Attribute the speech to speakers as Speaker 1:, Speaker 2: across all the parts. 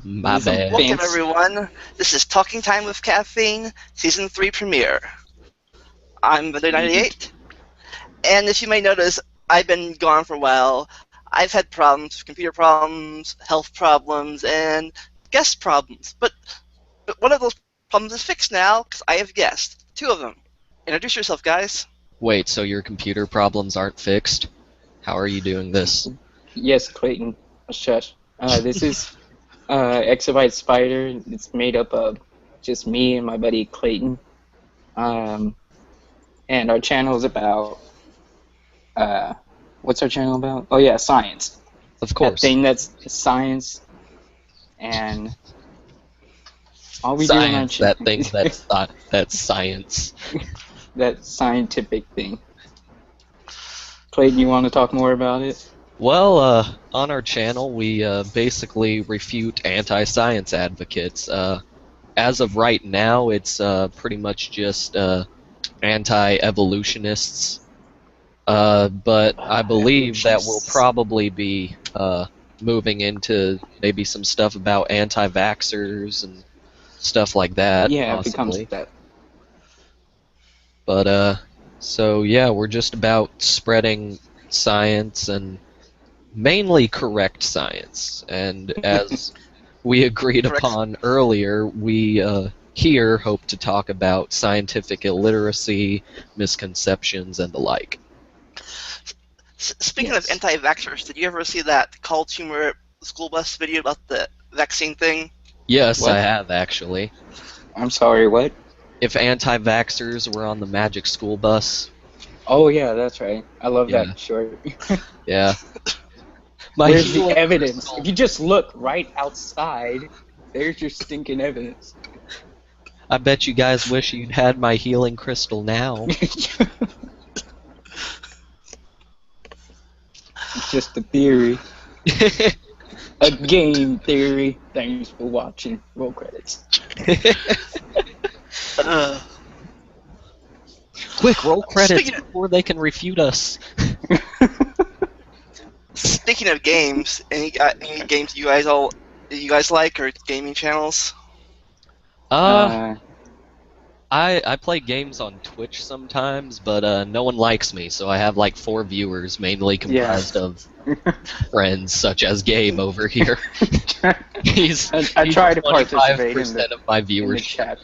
Speaker 1: My bad.
Speaker 2: Welcome everyone. This is Talking Time with Caffeine, Season 3 premiere. I'm Vanilla98, and if you may notice, I've been gone for a while. I've had problems, computer problems, health problems, and guest problems. But one of those problems is fixed now, because I have guests. 2 of them. Introduce yourself, guys.
Speaker 1: Wait, so your computer problems aren't fixed? How are you doing this?
Speaker 3: Yes, Clayton. Shush. This is ExaByte Spyder. It's made up of just me and my buddy Clayton. And our channel is about what's our channel about? Oh yeah, science.
Speaker 1: Of course.
Speaker 3: That thing that's science, and all we do on our
Speaker 1: That thing that's science.
Speaker 3: that scientific thing. Clayton, you want to talk more about it?
Speaker 1: Well, on our channel, we basically refute anti-science advocates. As of right now, it's pretty much just anti-evolutionists. But I believe that we'll probably be moving into maybe some stuff about anti-vaxxers and stuff like that.
Speaker 3: Yeah,
Speaker 1: possibly.
Speaker 3: it becomes that.
Speaker 1: But, so yeah, we're just about spreading science and mainly correct science. And as we agreed upon earlier, we here hope to talk about scientific illiteracy, misconceptions, and the like.
Speaker 2: Speaking of anti-vaxxers, did you ever see that Call Tumor school bus video about the vaccine thing?
Speaker 1: Yes,
Speaker 3: What?
Speaker 1: I have, actually.
Speaker 3: I'm sorry, what?
Speaker 1: If anti-vaxxers were on the Magic School Bus.
Speaker 3: Oh yeah, that's right. I love
Speaker 1: Yeah.
Speaker 3: that short.
Speaker 1: Yeah.
Speaker 3: Where's the evidence? If you just look right outside, there's your stinking evidence.
Speaker 1: I bet you guys wish you'd had my healing crystal now.
Speaker 3: It's just a theory. A game theory. Thanks for watching. Roll credits.
Speaker 1: Quick, roll credits
Speaker 2: Speaking of-
Speaker 1: before they can refute us.
Speaker 2: Speaking of games, any games you guys like, or gaming channels?
Speaker 1: I play games on Twitch sometimes, but no one likes me, so I have like 4 viewers, mainly comprised of friends such as Gabe over here. he's
Speaker 3: I try to participate in
Speaker 1: 25% of my
Speaker 3: in the
Speaker 1: viewers.
Speaker 3: chat.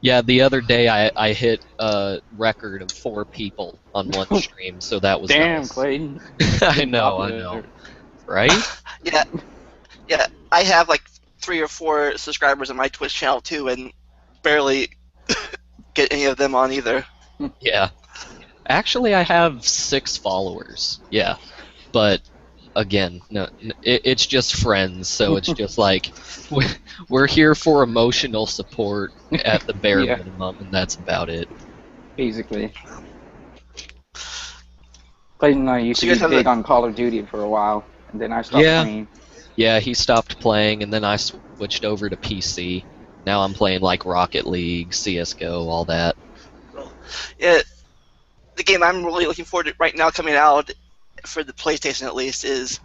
Speaker 1: Yeah, the other day I hit a record of 4 people on one stream, so that was
Speaker 3: Damn,
Speaker 1: nice.
Speaker 3: Clayton.
Speaker 1: I know. Right?
Speaker 2: Yeah, I have like 3 or 4 subscribers on my Twitch channel too, and barely get any of them on either.
Speaker 1: Yeah. Actually, I have 6 followers. Yeah. But, again, no, it's just friends, so it's just like, we're here for emotional support at the bare
Speaker 3: Yeah.
Speaker 1: minimum, and that's about it.
Speaker 3: Basically. Clayton and I used
Speaker 2: So
Speaker 3: to
Speaker 2: you
Speaker 3: be
Speaker 2: guys have
Speaker 3: big on Call of Duty for a while, and then I stopped
Speaker 1: Yeah.
Speaker 3: playing.
Speaker 1: Yeah, he stopped playing, and then I switched over to PC. Now I'm playing, like, Rocket League, CSGO, all that.
Speaker 2: Yeah, the game I'm really looking forward to right now coming out, for the PlayStation at least, is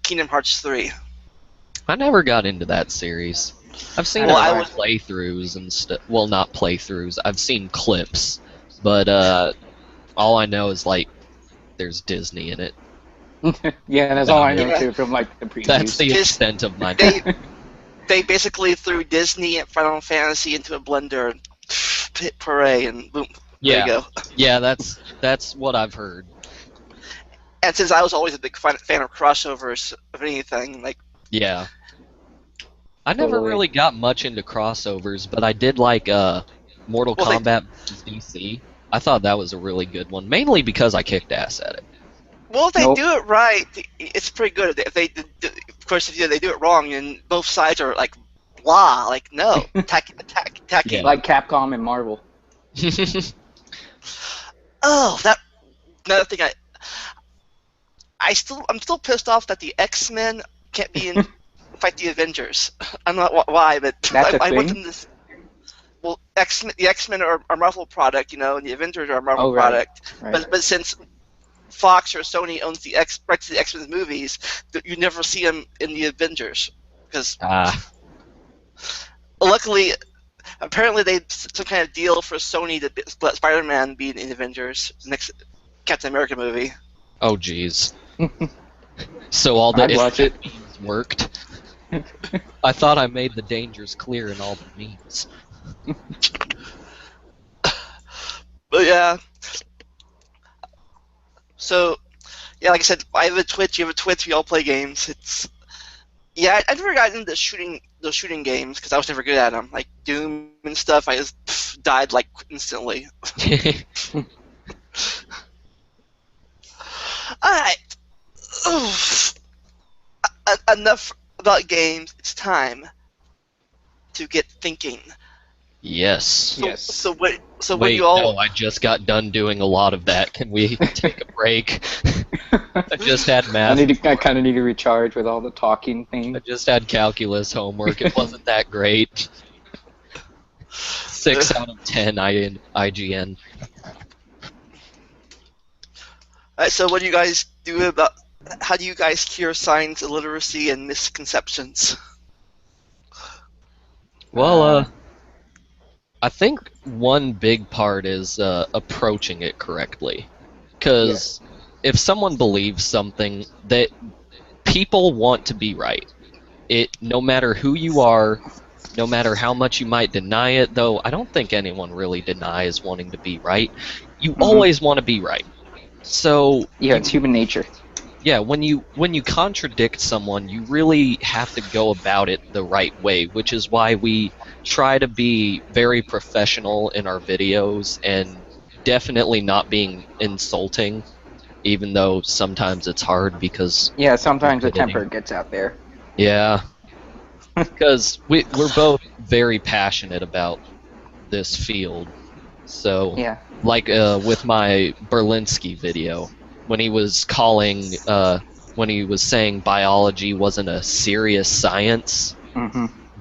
Speaker 2: Kingdom Hearts 3.
Speaker 1: I never got into that series. I've seen
Speaker 2: Well,
Speaker 1: a
Speaker 2: I
Speaker 1: lot
Speaker 2: was-
Speaker 1: of playthroughs and stuff. Well, not playthroughs. I've seen clips, but all I know is like there's Disney in it.
Speaker 3: Yeah, that's all I know
Speaker 2: Yeah.
Speaker 3: too from like the previews.
Speaker 1: That's the
Speaker 2: Dis-
Speaker 1: extent of my.
Speaker 2: They basically threw Disney and Final Fantasy into a blender, and hooray, and boom, there you
Speaker 1: Yeah,
Speaker 2: go.
Speaker 1: yeah, that's what I've heard.
Speaker 2: And since I was always a big fan of crossovers of anything, like,
Speaker 1: Yeah. I never
Speaker 3: Totally.
Speaker 1: really got much into crossovers, but I did like Mortal
Speaker 2: Well, they-
Speaker 1: Kombat DC. I thought that was a really good one, mainly because I kicked ass at it.
Speaker 2: well, if they
Speaker 3: Nope.
Speaker 2: do it right, it's pretty good. If they, of course, if they do it wrong, and both sides are like, blah, like, no, attack.
Speaker 1: Yeah.
Speaker 3: Like Capcom and Marvel.
Speaker 2: Oh, that another thing. I'm still pissed off that the X-Men can't be in fight the Avengers. I don't know why, but
Speaker 3: That's a
Speaker 2: I want
Speaker 3: thing?
Speaker 2: them to. Well, the X-Men are Marvel product, and the Avengers are a Marvel
Speaker 3: Oh, right.
Speaker 2: product.
Speaker 3: Right.
Speaker 2: But since Fox or Sony owns the rights to the X-Men movies, you never see them in the Avengers. Because luckily, apparently they some kind of deal for Sony to let Spider-Man be in the Avengers, the next Captain America movie.
Speaker 1: Oh, jeez. So all the
Speaker 3: I'd watch it.
Speaker 1: memes worked. I thought I made the dangers clear in all the memes.
Speaker 2: But yeah. So, yeah, like I said, I have a Twitch, you have a Twitch, we all play games. Yeah, I never got into those shooting games because I was never good at them. Like Doom and stuff, I just died like instantly. Alright. Enough about games. It's time to get thinking.
Speaker 1: Yes.
Speaker 2: So what
Speaker 1: Wait,
Speaker 2: you all...
Speaker 1: no, I just got done doing a lot of that. Can we take a break? I just had math.
Speaker 3: I kind of need to recharge with all the talking thing.
Speaker 1: I just had calculus homework. It wasn't that great. 6 out of 10 IGN.
Speaker 2: Alright, so what do you guys do about... How do you guys cure science illiteracy and misconceptions?
Speaker 1: Well, I think one big part is approaching it correctly. Because if someone believes something, that people want to be right. No matter who you are, no matter how much you might deny it, though I don't think anyone really denies wanting to be right. You always want to be right. So
Speaker 3: yeah, it's human nature.
Speaker 1: Yeah, when you contradict someone, you really have to go about it the right way, which is why we try to be very professional in our videos and definitely not being insulting, even though sometimes it's hard because...
Speaker 3: Yeah, sometimes the temper gets out there.
Speaker 1: Yeah, because we're both very passionate about this field. So,
Speaker 3: yeah.
Speaker 1: Like with my Berlinski video, when he was saying biology wasn't a serious science,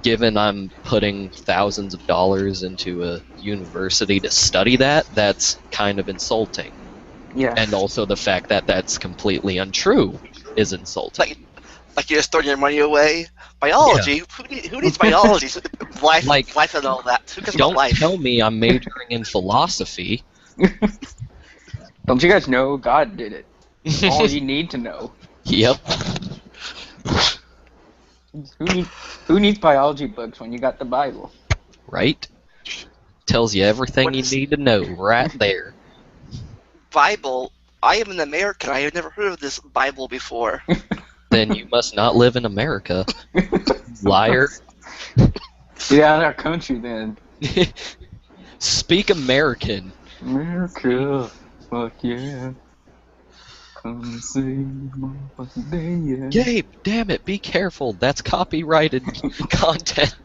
Speaker 1: given I'm putting thousands of dollars into a university to study that, that's kind of insulting.
Speaker 3: Yeah.
Speaker 1: And also the fact that that's completely untrue is insulting.
Speaker 2: Like you're just throwing your money away? Biology? Yeah. Who needs biology? Life and all that. Who cares about life?
Speaker 1: Don't tell me I'm majoring in philosophy.
Speaker 3: Don't you guys know God did it? All you need to know.
Speaker 1: Yep.
Speaker 3: Who needs biology books when you got the Bible?
Speaker 1: Right? Tells you everything you need to know right there.
Speaker 2: Bible? I am an American. I have never heard of this Bible before.
Speaker 1: Then you must not live in America. Liar.
Speaker 3: Get out of our country then.
Speaker 1: Speak American.
Speaker 3: America. Fuck yeah. Come see my day, yeah.
Speaker 1: Gabe, damn it, be careful. That's copyrighted content.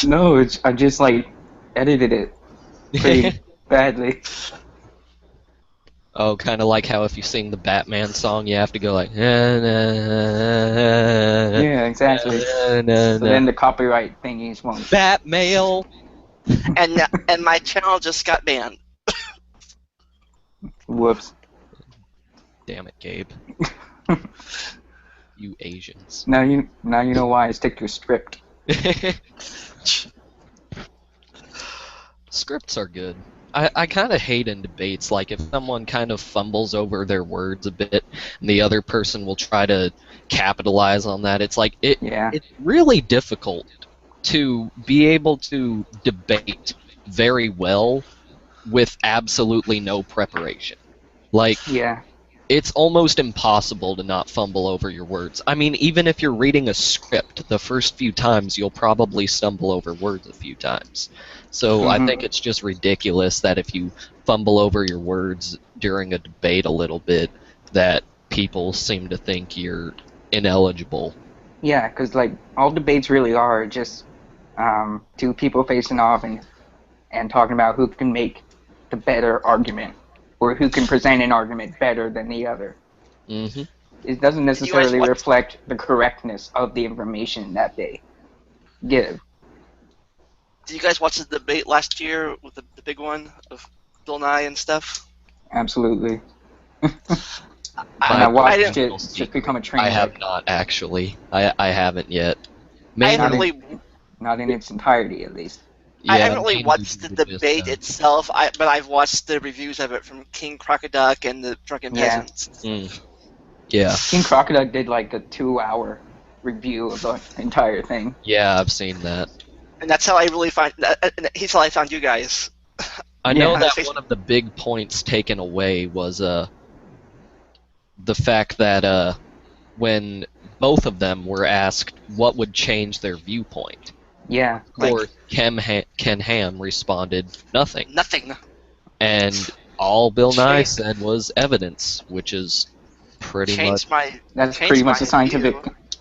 Speaker 3: No, I just like edited it pretty badly.
Speaker 1: Oh, kind of like how if you sing the Batman song, you have to go like...
Speaker 3: Yeah, exactly. So then the copyright thingies won't...
Speaker 1: Batmail!
Speaker 2: And my channel just got banned.
Speaker 3: Whoops.
Speaker 1: Damn it, Gabe. You Asians.
Speaker 3: Now you know why I stick to a script.
Speaker 1: Scripts are good. I kind of hate in debates, like if someone kind of fumbles over their words a bit and the other person will try to capitalize on that. It's like it's really difficult to be able to debate very well with absolutely no preparation. Like, it's almost impossible to not fumble over your words. I mean, even if you're reading a script, the first few times you'll probably stumble over words a few times. So I think it's just ridiculous that if you fumble over your words during a debate a little bit, that people seem to think you're ineligible.
Speaker 3: Yeah, because like all debates really are just two people facing off and talking about who can make the better argument or who can present an argument better than the other. It doesn't necessarily reflect the correctness of the information that they give.
Speaker 2: Did you guys watch the debate last year with the big one of Bill Nye and stuff?
Speaker 3: Absolutely. I watched it
Speaker 1: personal
Speaker 3: just
Speaker 1: secret,
Speaker 3: become a train
Speaker 1: I have
Speaker 3: wreck.
Speaker 1: not actually. I haven't yet.
Speaker 2: I haven't
Speaker 3: Not
Speaker 2: really,
Speaker 3: in, not in its entirety, at least.
Speaker 2: I
Speaker 1: Yeah,
Speaker 2: haven't really
Speaker 1: mainly
Speaker 2: watched the
Speaker 1: due to just,
Speaker 2: debate itself. But I've watched the reviews of it from King Crocoduck and the Drunken
Speaker 3: Yeah.
Speaker 2: Peasants.
Speaker 1: Yeah.
Speaker 3: King Crocoduck did like a 2-hour review of the entire thing.
Speaker 1: Yeah, I've seen that.
Speaker 2: And that's how I really find. He's how I found you guys.
Speaker 1: I know
Speaker 3: Yeah.
Speaker 1: that one of the big points taken away was the fact that when both of them were asked what would change their viewpoint,
Speaker 3: Yeah.
Speaker 1: or Ken Ham responded nothing,
Speaker 2: Nothing.
Speaker 1: and all Bill Nye said was evidence, which is pretty much
Speaker 3: That's pretty much the scientific.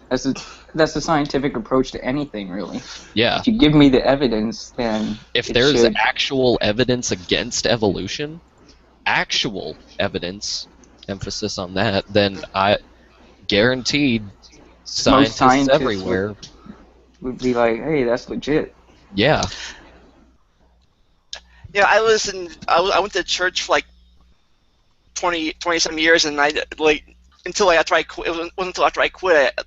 Speaker 3: That's the scientific approach to anything, really.
Speaker 1: yeah.
Speaker 3: If you give me the evidence, then
Speaker 1: If
Speaker 3: it
Speaker 1: there's
Speaker 3: should.
Speaker 1: actual evidence against evolution, actual evidence, emphasis on that, then I guaranteed scientists everywhere.
Speaker 3: Would be like, hey, that's legit.
Speaker 1: Yeah.
Speaker 2: Yeah, I went to church for like 20 some years, and until after I quit. It wasn't until after I quit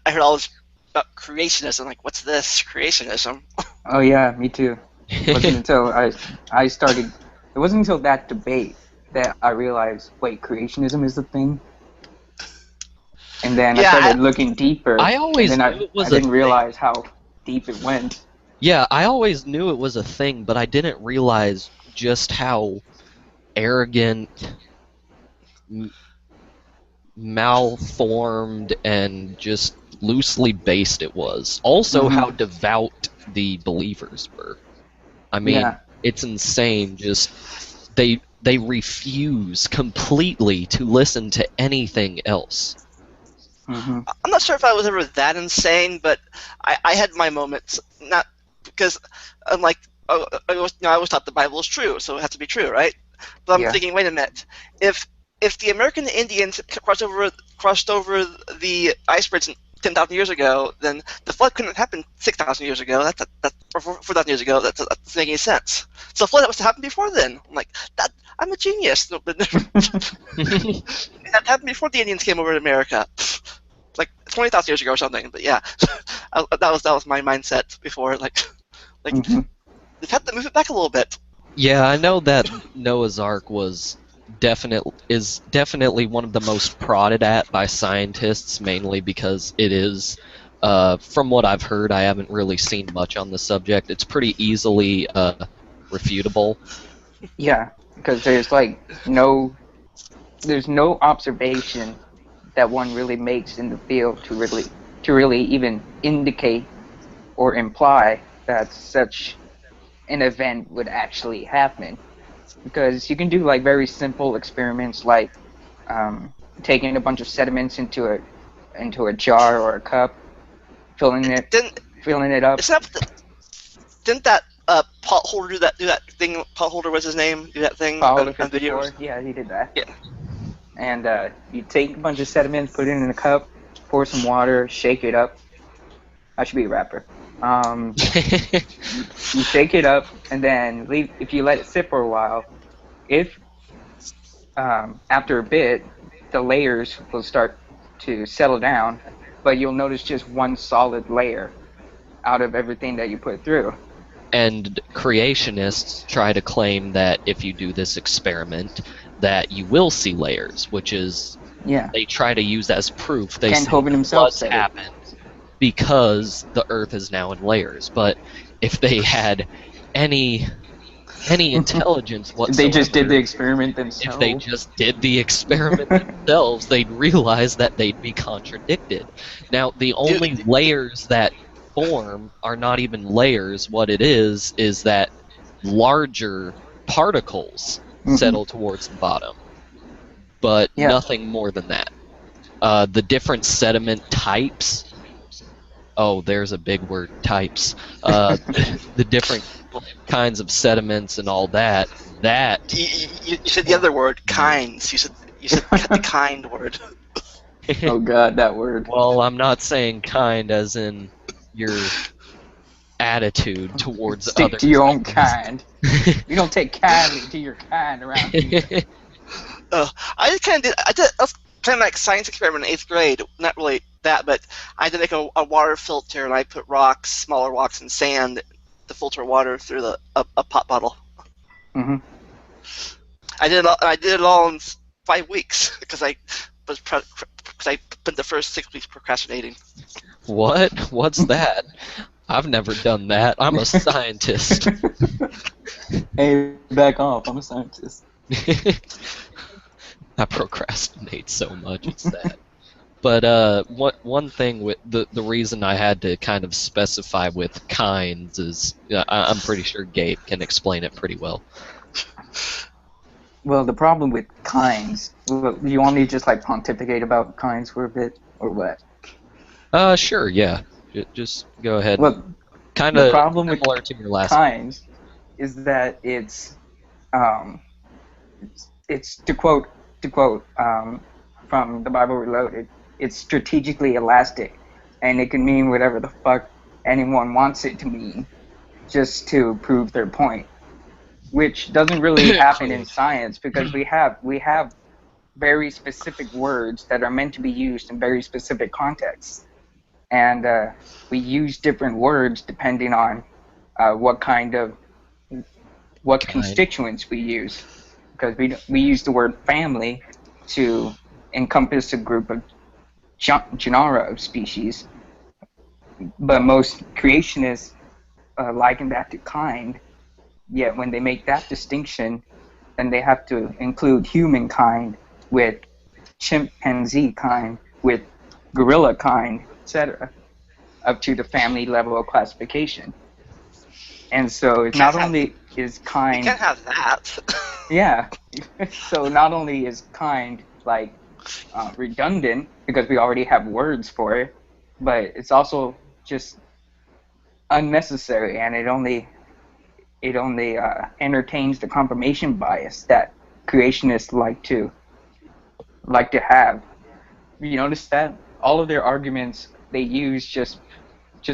Speaker 2: I heard all this about creationism. Like, what's this creationism?
Speaker 3: Oh yeah, me too. It wasn't until I started. It wasn't until that debate that I realized, wait, creationism is the thing. And then I started looking deeper.
Speaker 1: I always
Speaker 3: and then
Speaker 1: knew it was
Speaker 3: I didn't realize how deep it went.
Speaker 1: Yeah, I always knew it was a thing, but I didn't realize just how arrogant, malformed, and just loosely based it was. Also, how devout the believers were. I mean, it's insane. Just they refuse completely to listen to anything else.
Speaker 2: I'm not sure if I was ever that insane, but I had my moments. Not because I'm like, I was taught the Bible is true, so it has to be true, right? But I'm thinking, wait a minute, if the American Indians crossed over the icebergs 10,000 years ago, then the flood couldn't have happened 6,000 years ago. Or 4,000 years ago. That doesn't make any sense. So the flood must have happened before then. I'm like, I'm a genius. That happened before the Indians came over to America, like 20,000 years ago or something. But yeah, that was my mindset before. They've had to move it back a little bit.
Speaker 1: Yeah, I know that Noah's Ark is definitely one of the most prodded at by scientists, mainly because it is, from what I've heard, I haven't really seen much on the subject, it's pretty easily refutable.
Speaker 3: Yeah, because there's no observation that one really makes in the field to really even indicate or imply that such an event would actually happen. Because you can do very simple experiments like taking a bunch of sediments into a jar or a cup, filling it up.
Speaker 2: Didn't that potholder do that thing? Potholder was his name. Do that thing on videos?
Speaker 3: Yeah, he did that.
Speaker 2: Yeah.
Speaker 3: And you take a bunch of sediment, put it in a cup, pour some water, shake it up. I should be a rapper. You shake it up, and then if you let it sit for a while, after a bit, the layers will start to settle down, but you'll notice just one solid layer out of everything that you put through.
Speaker 1: And creationists try to claim that if you do this experiment, that you will see layers, which is they try to use as proof. They
Speaker 3: Ken
Speaker 1: say
Speaker 3: Hovind himself
Speaker 1: floods
Speaker 3: said
Speaker 1: happened because the Earth is now in layers. But if they had any intelligence whatsoever,
Speaker 3: They just did the experiment themselves.
Speaker 1: If they just did the experiment themselves, they'd realize that they'd be contradicted. Now, the only layers that form are not even layers. What it is that larger particles settle towards the bottom, but nothing more than that. The different sediment types. Oh, there's a big word, types. The different kinds of sediments and all that.
Speaker 2: You said the other word, kinds. You said the kind word.
Speaker 3: Oh God, that word.
Speaker 1: Well, I'm not saying kind as in your attitude towards
Speaker 3: Stick
Speaker 1: other
Speaker 3: to your own kind. You don't take kindly to your kind around here.
Speaker 2: I just kind of did. I did. That was kind of like science experiment in 8th grade. Not really that, but I did like a water filter, and I put rocks, smaller rocks, and sand to filter water through a pop bottle.
Speaker 3: Mm-hmm.
Speaker 2: I did it all in 5 weeks because I spent the first 6 weeks procrastinating.
Speaker 1: What? What's that? I've never done that. I'm a scientist.
Speaker 3: Hey, back off. I'm a scientist.
Speaker 1: I procrastinate so much, it's sad. But one thing with the reason I had to kind of specify with kinds is I'm pretty sure Gabe can explain it pretty well.
Speaker 3: Well, the problem with kinds, you want me to just like pontificate about kinds for a bit, or what?
Speaker 1: Sure, yeah. Just go ahead.
Speaker 3: Well,
Speaker 1: Kind
Speaker 3: the
Speaker 1: of
Speaker 3: problem with
Speaker 1: similar to your last.
Speaker 3: kinds is that it's to quote from the Bible Reloaded, it's strategically elastic, and it can mean whatever the fuck anyone wants it to mean, just to prove their point, which doesn't really happen in science because we have very specific words that are meant to be used in very specific contexts, and we use different words depending on what constituents we use, because we use the word family to encompass a group of genera of species, but most creationists liken that to kind. Yet when they make that distinction, then they have to include humankind with chimpanzee kind, with gorilla kind, etc., up to the family level of classification. And so not only is kind...
Speaker 2: You can't have that.
Speaker 3: Yeah. So not only is kind like redundant because we already have words for it, but it's also just unnecessary, and it only entertains the confirmation bias that creationists like to have. You notice that all of their arguments they use just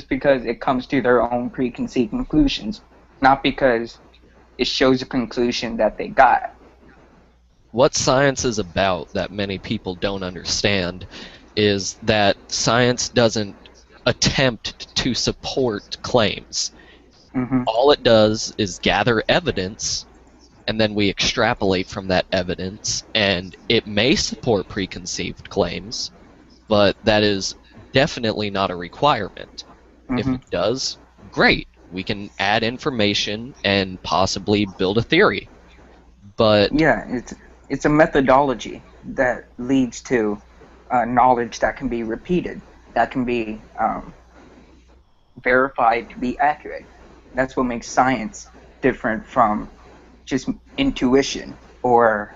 Speaker 3: because it comes to their own preconceived conclusions, not because it shows a conclusion that they got.
Speaker 1: What science is about that many people don't understand is that science doesn't attempt to support claims.
Speaker 3: Mm-hmm.
Speaker 1: All it does is gather evidence, and then we extrapolate from that evidence, and it may support preconceived claims, but that is definitely not a requirement.
Speaker 3: Mm-hmm.
Speaker 1: If it does, great. We can add information and possibly build a theory. But
Speaker 3: yeah, it's a methodology that leads to knowledge that can be repeated, that can be verified to be accurate. That's what makes science different from just intuition or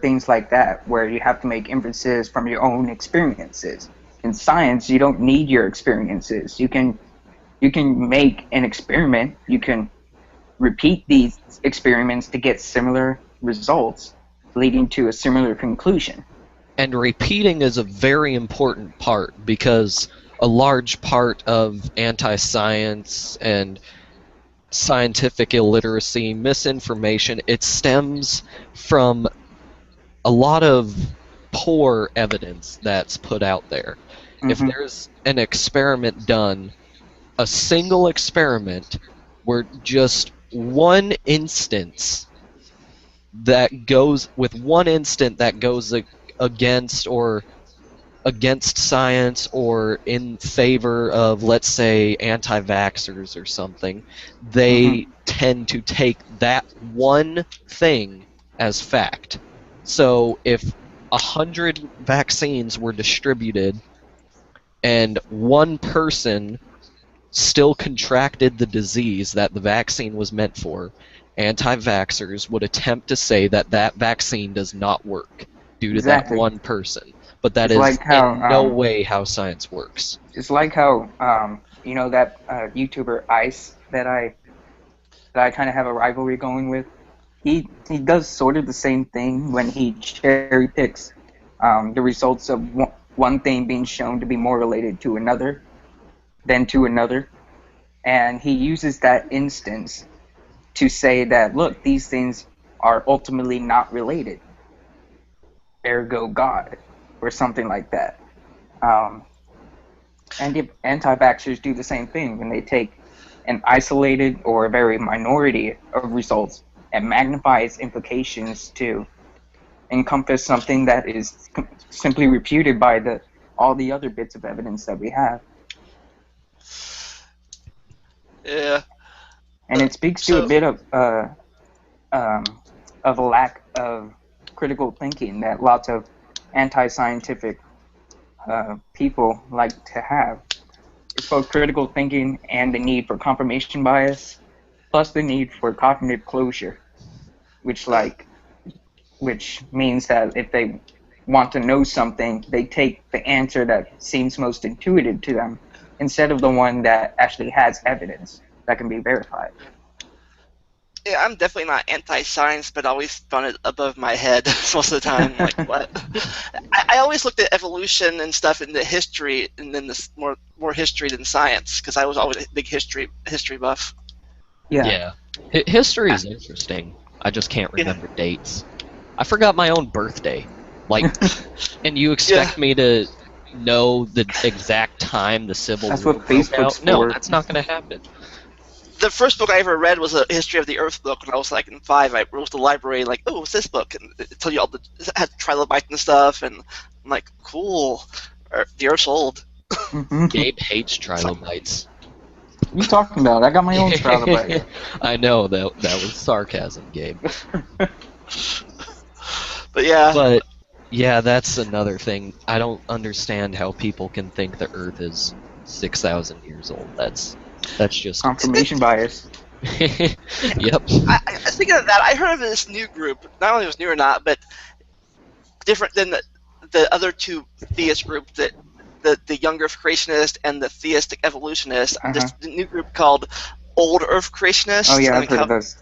Speaker 3: things like that, where you have to make inferences from your own experiences. In science, you don't need your experiences. You can make an experiment. You can repeat these experiments to get similar results, leading to a similar conclusion.
Speaker 1: And repeating is a very important part, because a large part of anti-science and scientific illiteracy, misinformation, it stems from a lot of poor evidence that's put out there.
Speaker 3: Mm-hmm.
Speaker 1: If there's an experiment done, a single experiment where just one instance that goes against science or in favor of, let's say, anti-vaxxers or something, they tend to take that one thing as fact. So if 100 vaccines were distributed and one person still contracted the disease that the vaccine was meant for, anti-vaxxers would attempt to say that that vaccine does not work due to that one person. But that is
Speaker 3: like how,
Speaker 1: in no way how science works.
Speaker 3: It's like how that YouTuber Ice that I kind of have a rivalry going with. He does sort of the same thing when he cherry picks the results of one thing being shown to be more related to another than to another, and he uses that instance to say that, look, these things are ultimately not related, ergo God, or something like that. And if anti-vaxxers do the same thing when they take an isolated or a very minority of results and magnify its implications to encompass something that is simply refuted by all the other bits of evidence that we have.
Speaker 2: Yeah.
Speaker 3: And it speaks to a bit of a lack of critical thinking that lots of anti-scientific people like to have. It's both critical thinking and the need for confirmation bias, plus the need for cognitive closure, which means that if they want to know something, they take the answer that seems most intuitive to them instead of the one that actually has evidence that can be verified.
Speaker 2: Yeah, I'm definitely not anti-science, but I always found it above my head most of the time. Like, what? I always looked at evolution and stuff in the history, and then this more history than science, because I was always a big history buff.
Speaker 1: Yeah. History is interesting. I just can't remember dates. I forgot my own birthday. Like, and you expect me to know the exact time the Civil War broke
Speaker 3: Facebook's
Speaker 1: out? No,
Speaker 3: for.
Speaker 1: that's not going to happen.
Speaker 2: The first book I ever read was a History of the Earth book when I was like in 5. I wrote to the library like, oh, what's this book? And it told you all it had trilobites and stuff, and I'm like, cool. The Earth's old.
Speaker 1: Gabe hates trilobites.
Speaker 3: What are you talking about? I got my own trilobite.
Speaker 1: I know that was sarcasm, Gabe.
Speaker 2: But yeah.
Speaker 1: But yeah, that's another thing. I don't understand how people can think the Earth is 6,000 years old. That's just
Speaker 3: confirmation bias.
Speaker 1: Yep.
Speaker 2: Speaking of that, I heard of this new group. Not only was new or not, but different than the other two theist groups, that the young Earth creationist and the theistic evolutionist. This new group called Old Earth creationists.
Speaker 3: Oh yeah, I've heard of those.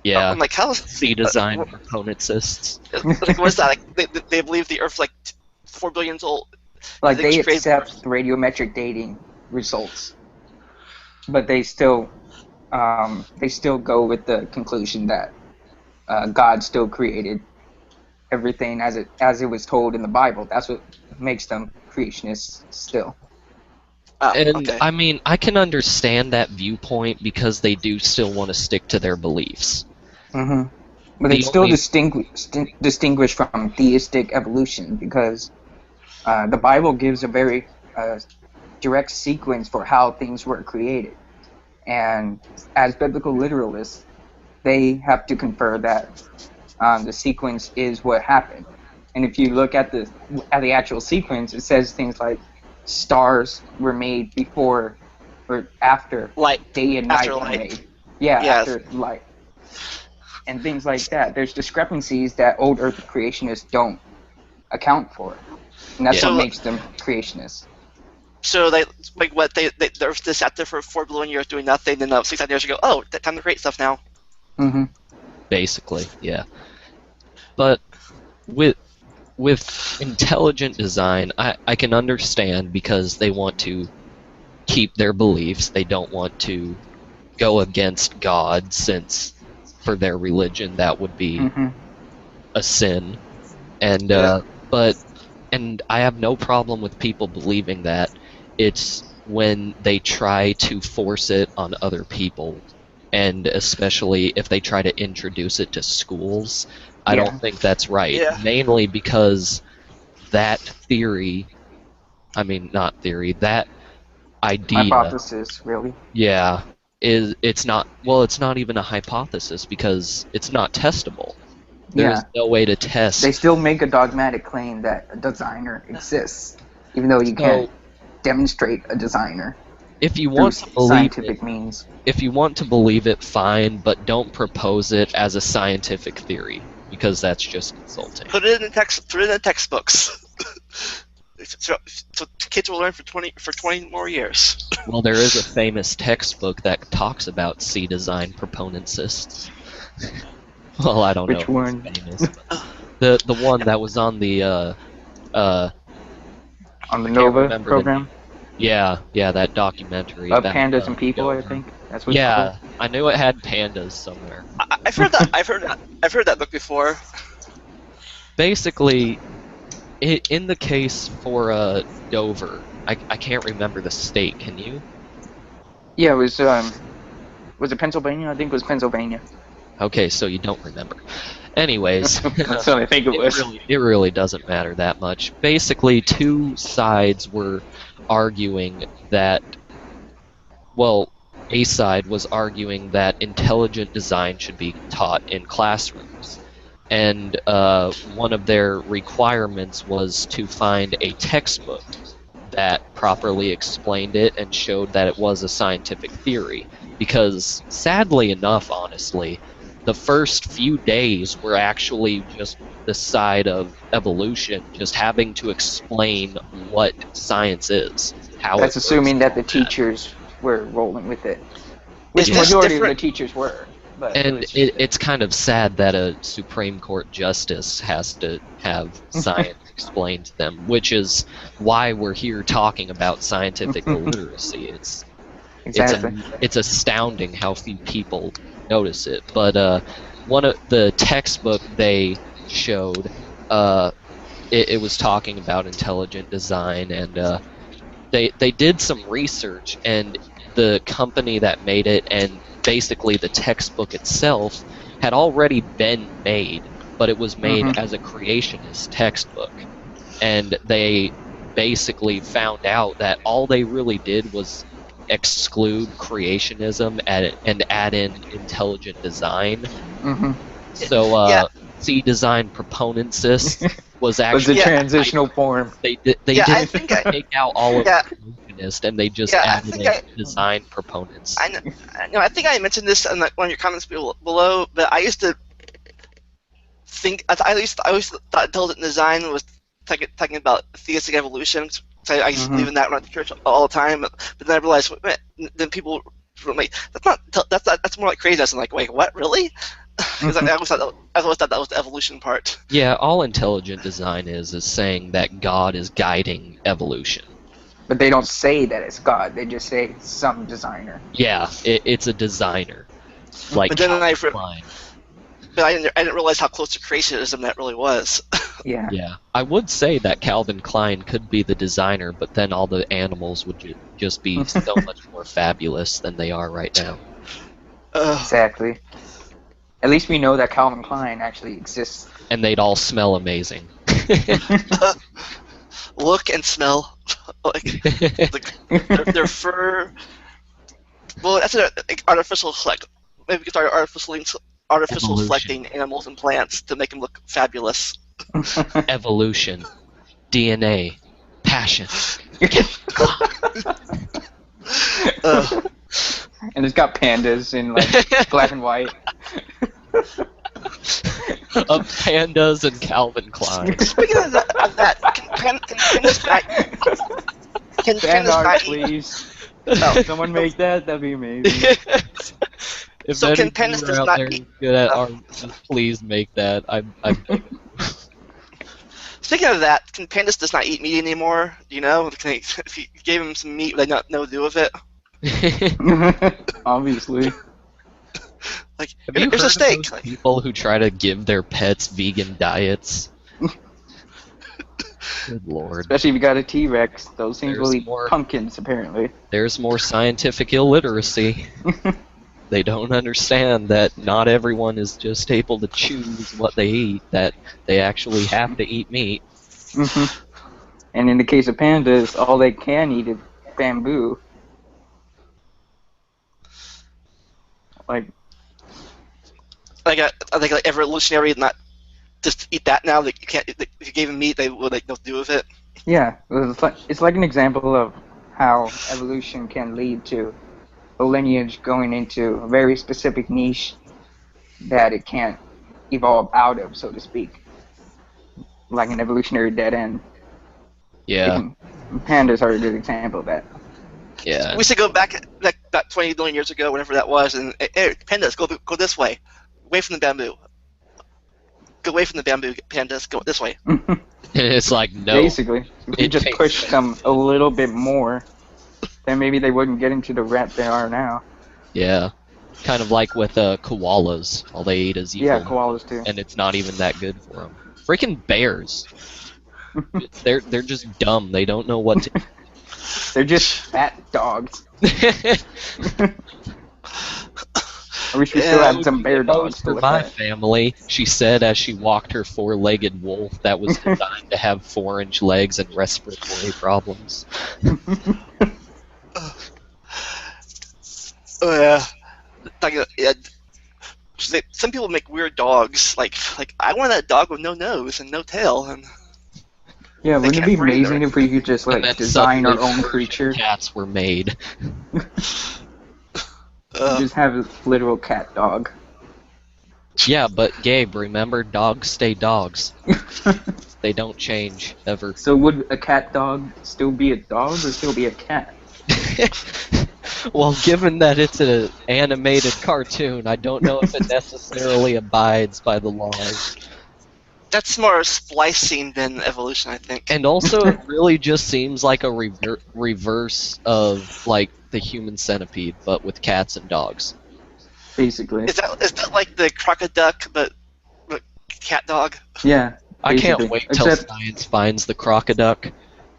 Speaker 1: Yeah.
Speaker 2: I'm like, how
Speaker 1: C design proponentists.
Speaker 2: Like, what's that? Like, they believe the Earth's like 4 billion years old.
Speaker 3: Like they accept radiometric dating results, but they still go with the conclusion that God still created everything as it was told in the Bible. That's what makes them creationists still.
Speaker 1: And I mean, I can understand that viewpoint because they do still want to stick to their beliefs.
Speaker 3: But it's still distinguished from theistic evolution because the Bible gives a very direct sequence for how things were created. And as biblical literalists, they have to confer that the sequence is what happened. And if you look at the actual sequence, it says things like stars were made before or after
Speaker 2: light,
Speaker 3: day and night were made. Yeah, after light. And things like that. There's discrepancies that old Earth creationists don't account for. And that's what makes them creationists.
Speaker 2: So they they're just out there for 4 billion years doing nothing, and 6,000 years ago, oh, time to create stuff now.
Speaker 1: Basically, yeah. But with intelligent design, I can understand because they want to keep their beliefs. They don't want to go against God, since for their religion that would be a sin. And and I have no problem with people believing that. It's when they try to force it on other people, and especially if they try to introduce it to schools. I don't think that's right. Mainly because that theory, not theory, that idea,
Speaker 3: hypothesis, really?
Speaker 1: Yeah, it's not even a hypothesis because it's not testable. There's no way to test.
Speaker 3: They still make a dogmatic claim that a designer exists, even though you can't demonstrate a designer.
Speaker 1: If you want to believe
Speaker 3: scientific means.
Speaker 1: If you want to believe it, fine, but don't propose it as a scientific theory, because that's just insulting.
Speaker 2: Put it in the textbooks. So kids will learn for 20 more years.
Speaker 1: Well, there is a famous textbook that talks about C design proponentists. Well, I don't know.
Speaker 3: Which one?
Speaker 1: Famous. The one that was on the
Speaker 3: on the Nova program.
Speaker 1: Yeah, that documentary.
Speaker 3: Of
Speaker 1: about,
Speaker 3: pandas and people, I
Speaker 1: Dover.
Speaker 3: think. That's what it's
Speaker 1: Yeah,
Speaker 3: called.
Speaker 1: I knew it had pandas somewhere.
Speaker 2: I've heard that. I've heard that book before.
Speaker 1: Basically, in the case for Dover, I can't remember the state. Can you?
Speaker 3: Yeah, was it Pennsylvania? I think it was Pennsylvania.
Speaker 1: Okay, so you don't remember. Anyways,
Speaker 3: That's what I think it was.
Speaker 1: it really doesn't matter that much. Basically, two sides were arguing that, well, a side was arguing that intelligent design should be taught in classrooms. And one of their requirements was to find a textbook that properly explained it and showed that it was a scientific theory. Because, sadly enough, honestly, the first few days were actually just the side of evolution, just having to explain what science is.
Speaker 3: That's assuming that the teachers were rolling with it. Which
Speaker 2: Is this
Speaker 3: majority of the
Speaker 2: different?
Speaker 3: teachers were. But
Speaker 1: And it's kind of sad that a Supreme Court justice has to have science explained to them, which is why we're here talking about scientific illiteracy.
Speaker 3: exactly.
Speaker 1: It's astounding how few people notice it. But one of the textbook they showed, it was talking about intelligent design, and they did some research, and the company that made it and basically the textbook itself had already been made, but it was made as a creationist textbook. And they basically found out that all they really did was exclude creationism and add in intelligent design. So
Speaker 2: Yeah.
Speaker 1: C design proponentsist was actually
Speaker 3: Was the
Speaker 2: Yeah.
Speaker 3: transitional form.
Speaker 1: They
Speaker 2: Yeah, I
Speaker 1: didn't
Speaker 2: think I-
Speaker 1: take out all of
Speaker 2: Yeah.
Speaker 1: the creationist, and they just
Speaker 2: Yeah, I
Speaker 1: added
Speaker 2: think
Speaker 1: in design proponents.
Speaker 2: I know. I think I mentioned this in one of your comments below, but I used to think. I always thought intelligent design was talking about theistic evolution. So I used to believe in that when I went to church all the time. But then I realized, wait, then people were like, that's more like craziness. I'm like, wait, what, really? Because I always thought that was the evolution part.
Speaker 1: Yeah, all intelligent design is saying that God is guiding evolution.
Speaker 3: But they don't say that it's God. They just say some designer.
Speaker 1: Yeah, it's a designer. Like
Speaker 2: But then
Speaker 1: Calvin Klein.
Speaker 2: But I didn't realize how close to creationism that really was.
Speaker 3: Yeah.
Speaker 1: Yeah, I would say that Calvin Klein could be the designer, but then all the animals would just be so much more fabulous than they are right now.
Speaker 3: Exactly. At least we know that Calvin Klein actually exists.
Speaker 1: And they'd all smell amazing.
Speaker 2: Look and smell like their fur. Well, that's an artificial select. Maybe we could start artificial
Speaker 1: Evolution.
Speaker 2: selecting animals and plants to make them look fabulous.
Speaker 1: Evolution, DNA, passion.
Speaker 3: And it's got pandas in like black and white.
Speaker 1: Of pandas and Calvin Klein.
Speaker 2: Speaking of that, can this not? Can
Speaker 3: Fan
Speaker 2: this
Speaker 3: art,
Speaker 2: not eat?
Speaker 3: please. Someone make that. That'd be amazing.
Speaker 1: If
Speaker 2: So
Speaker 1: any
Speaker 2: can pandas
Speaker 1: viewer
Speaker 2: just
Speaker 1: out
Speaker 2: not
Speaker 1: there
Speaker 2: eat-
Speaker 1: is good at art, just please make that. I'm
Speaker 2: Speaking of that, can pandas just not eat meat anymore? Do you know? If you gave them some meat, would they not know to do with it?
Speaker 3: Obviously.
Speaker 2: Like,
Speaker 1: Have you
Speaker 2: here's
Speaker 1: heard
Speaker 2: a steak.
Speaker 1: of those people who try to give their pets vegan diets? Good lord.
Speaker 3: Especially if you got a T-Rex. Those things
Speaker 1: There's
Speaker 3: will eat
Speaker 1: more-
Speaker 3: pumpkins, apparently.
Speaker 1: There's more scientific illiteracy. They don't understand that not everyone is just able to choose what they eat, that they actually have to eat meat.
Speaker 3: And in the case of pandas, all they can eat is bamboo. Like,
Speaker 2: Like evolutionary, not just eat that now. That you can't. If you gave them meat, they would like know what to do with it.
Speaker 3: yeah, it's like an example of how evolution can lead to a lineage going into a very specific niche that it can't evolve out of, so to speak. Like an evolutionary dead end.
Speaker 1: Yeah,
Speaker 3: Pandas are a good example of that.
Speaker 1: yeah.
Speaker 2: We should go back like about 20 million years ago, whenever that was, and hey, pandas, go this way, away from the bamboo. Go away from the bamboo, pandas. Go this way.
Speaker 1: It's like, no.
Speaker 3: Basically, if you
Speaker 1: It
Speaker 3: just
Speaker 1: takes
Speaker 3: push them a little bit more, then maybe they wouldn't get into the rut they are now.
Speaker 1: Yeah. Kind of like with koalas. All they eat is evil.
Speaker 3: Yeah, koalas too.
Speaker 1: And it's not even that good for them. Freaking bears. They're just dumb. They don't know what to.
Speaker 3: They're just fat dogs. I wish we still had some bear dogs to
Speaker 1: For
Speaker 3: look
Speaker 1: my
Speaker 3: at.
Speaker 1: family, she said as she walked her four-legged wolf that was designed to have 4-inch legs and respiratory problems.
Speaker 2: Oh yeah. Yeah. Some people make weird dogs. Like I want a dog with no nose and no tail. And
Speaker 3: Yeah, wouldn't it
Speaker 2: can't
Speaker 3: be
Speaker 2: breathe
Speaker 3: amazing if we could just
Speaker 1: And then
Speaker 3: like design our
Speaker 1: suddenly
Speaker 3: own creature?
Speaker 1: Cats were made.
Speaker 3: Just have a literal cat dog.
Speaker 1: Yeah, but Gabe, remember, dogs stay dogs. They don't change, ever.
Speaker 3: So would a cat dog still be a dog or still be a cat?
Speaker 1: Well, given that it's an animated cartoon, I don't know if it necessarily abides by the laws.
Speaker 2: that's more splicing than evolution, I think.
Speaker 1: And also, it really just seems like a reverse of, like, the human centipede, but with cats and dogs.
Speaker 3: Basically.
Speaker 2: Is that like the crocoduck, but cat dog?
Speaker 3: Yeah.
Speaker 1: I can't
Speaker 3: basically.
Speaker 1: wait till
Speaker 3: Except-
Speaker 1: science finds the crocoduck.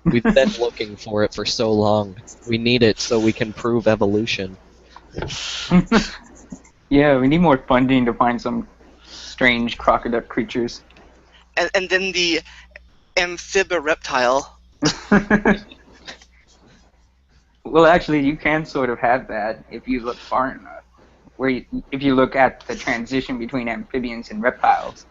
Speaker 1: We've been looking for it for so long. We need it so we can prove evolution.
Speaker 3: Yeah, we need more funding to find some strange crocodile creatures.
Speaker 2: And then the amphibireptile.
Speaker 3: Well, actually, you can sort of have that if you look far enough. If you look at the transition between amphibians and reptiles.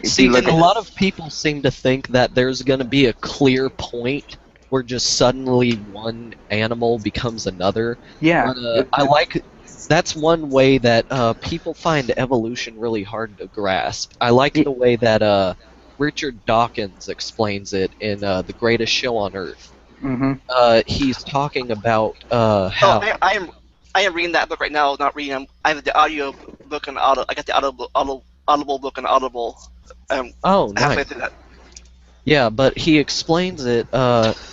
Speaker 1: See, and a lot of people seem to think that there's going to be a clear point where just suddenly one animal becomes another.
Speaker 3: Yeah.
Speaker 1: But, I like... That's one way that people find evolution really hard to grasp. I like the way that Richard Dawkins explains it in The Greatest Show on Earth.
Speaker 3: Mm-hmm.
Speaker 1: He's talking about how...
Speaker 2: Oh, I am reading that book right now. Not reading. I have the audio book on Audible. I got the Audible book on Audible.
Speaker 1: Oh,
Speaker 2: halfway
Speaker 1: nice.
Speaker 2: through that.
Speaker 1: Yeah, but he explains it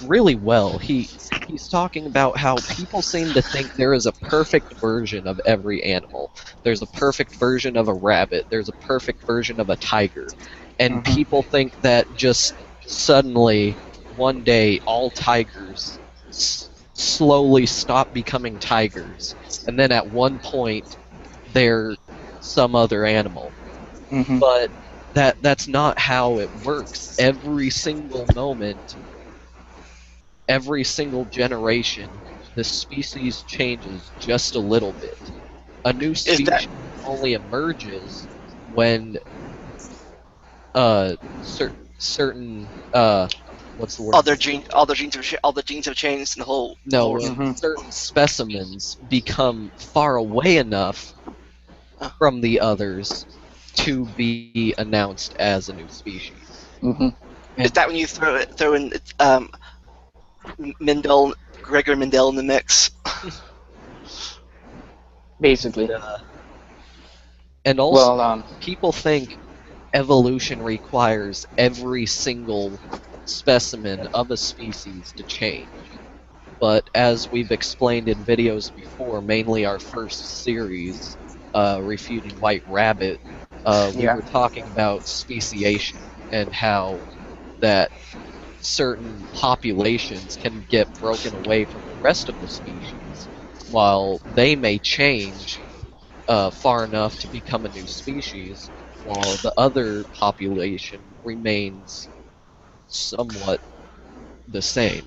Speaker 1: really well. He's talking about how people seem to think there is a perfect version of every animal. There's a perfect version of a rabbit. There's a perfect version of a tiger. And people think that just suddenly, one day, all tigers slowly stop becoming tigers. And then at one point, they're some other animal.
Speaker 3: Mm-hmm.
Speaker 1: But that's not how it works. Every single moment, every single generation, the species changes just a little bit. A new species only emerges when certain what's the word?
Speaker 2: All the genes have changed, and the whole.
Speaker 1: No, when certain specimens become far away enough from the others to be announced as a new species.
Speaker 3: Mm-hmm.
Speaker 2: Is that when you throw in Gregor Mendel in the mix?
Speaker 3: Basically.
Speaker 1: And also,
Speaker 3: Well,
Speaker 1: people think evolution requires every single specimen of a species to change. But as we've explained in videos before, mainly our first series, Refuting White Rabbit, we were talking about speciation and how that certain populations can get broken away from the rest of the species, while they may change far enough to become a new species, while the other population remains somewhat the same.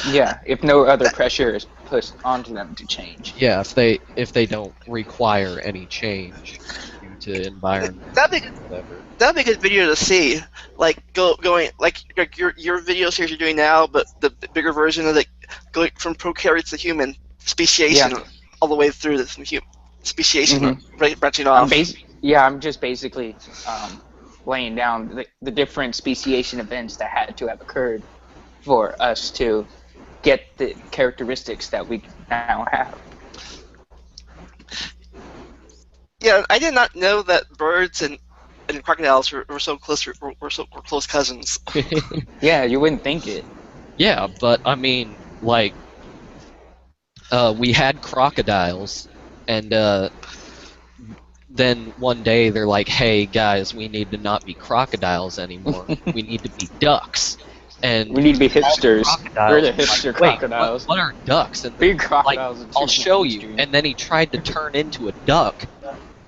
Speaker 3: yeah, if no other pressure is pushed onto them to change.
Speaker 1: Yeah, if they don't require any change due to environment.
Speaker 2: That'd be a good video to see. Like going like your video series you're doing now, but the bigger version of it, going from prokaryotes to human speciation all the way through the speciation, branching off.
Speaker 3: I'm just basically laying down the different speciation events that had to have occurred for us to get the characteristics that we now have.
Speaker 2: Yeah, I did not know that birds and crocodiles were so close. Were close cousins.
Speaker 3: Yeah, you wouldn't think it.
Speaker 1: Yeah, but I mean, like, we had crocodiles, and then one day they're like, "Hey guys, we need to not be crocodiles anymore. We need to be ducks." And
Speaker 3: We need to be
Speaker 1: all the
Speaker 3: hipsters. We're the
Speaker 1: crocodiles were
Speaker 3: hipster
Speaker 1: like, "Wait,
Speaker 3: crocodiles.
Speaker 1: what are ducks?" And
Speaker 3: Big
Speaker 1: like,
Speaker 3: crocodiles are
Speaker 1: I'll
Speaker 3: too
Speaker 1: show you.
Speaker 3: mainstream.
Speaker 1: And then he tried to turn into a duck,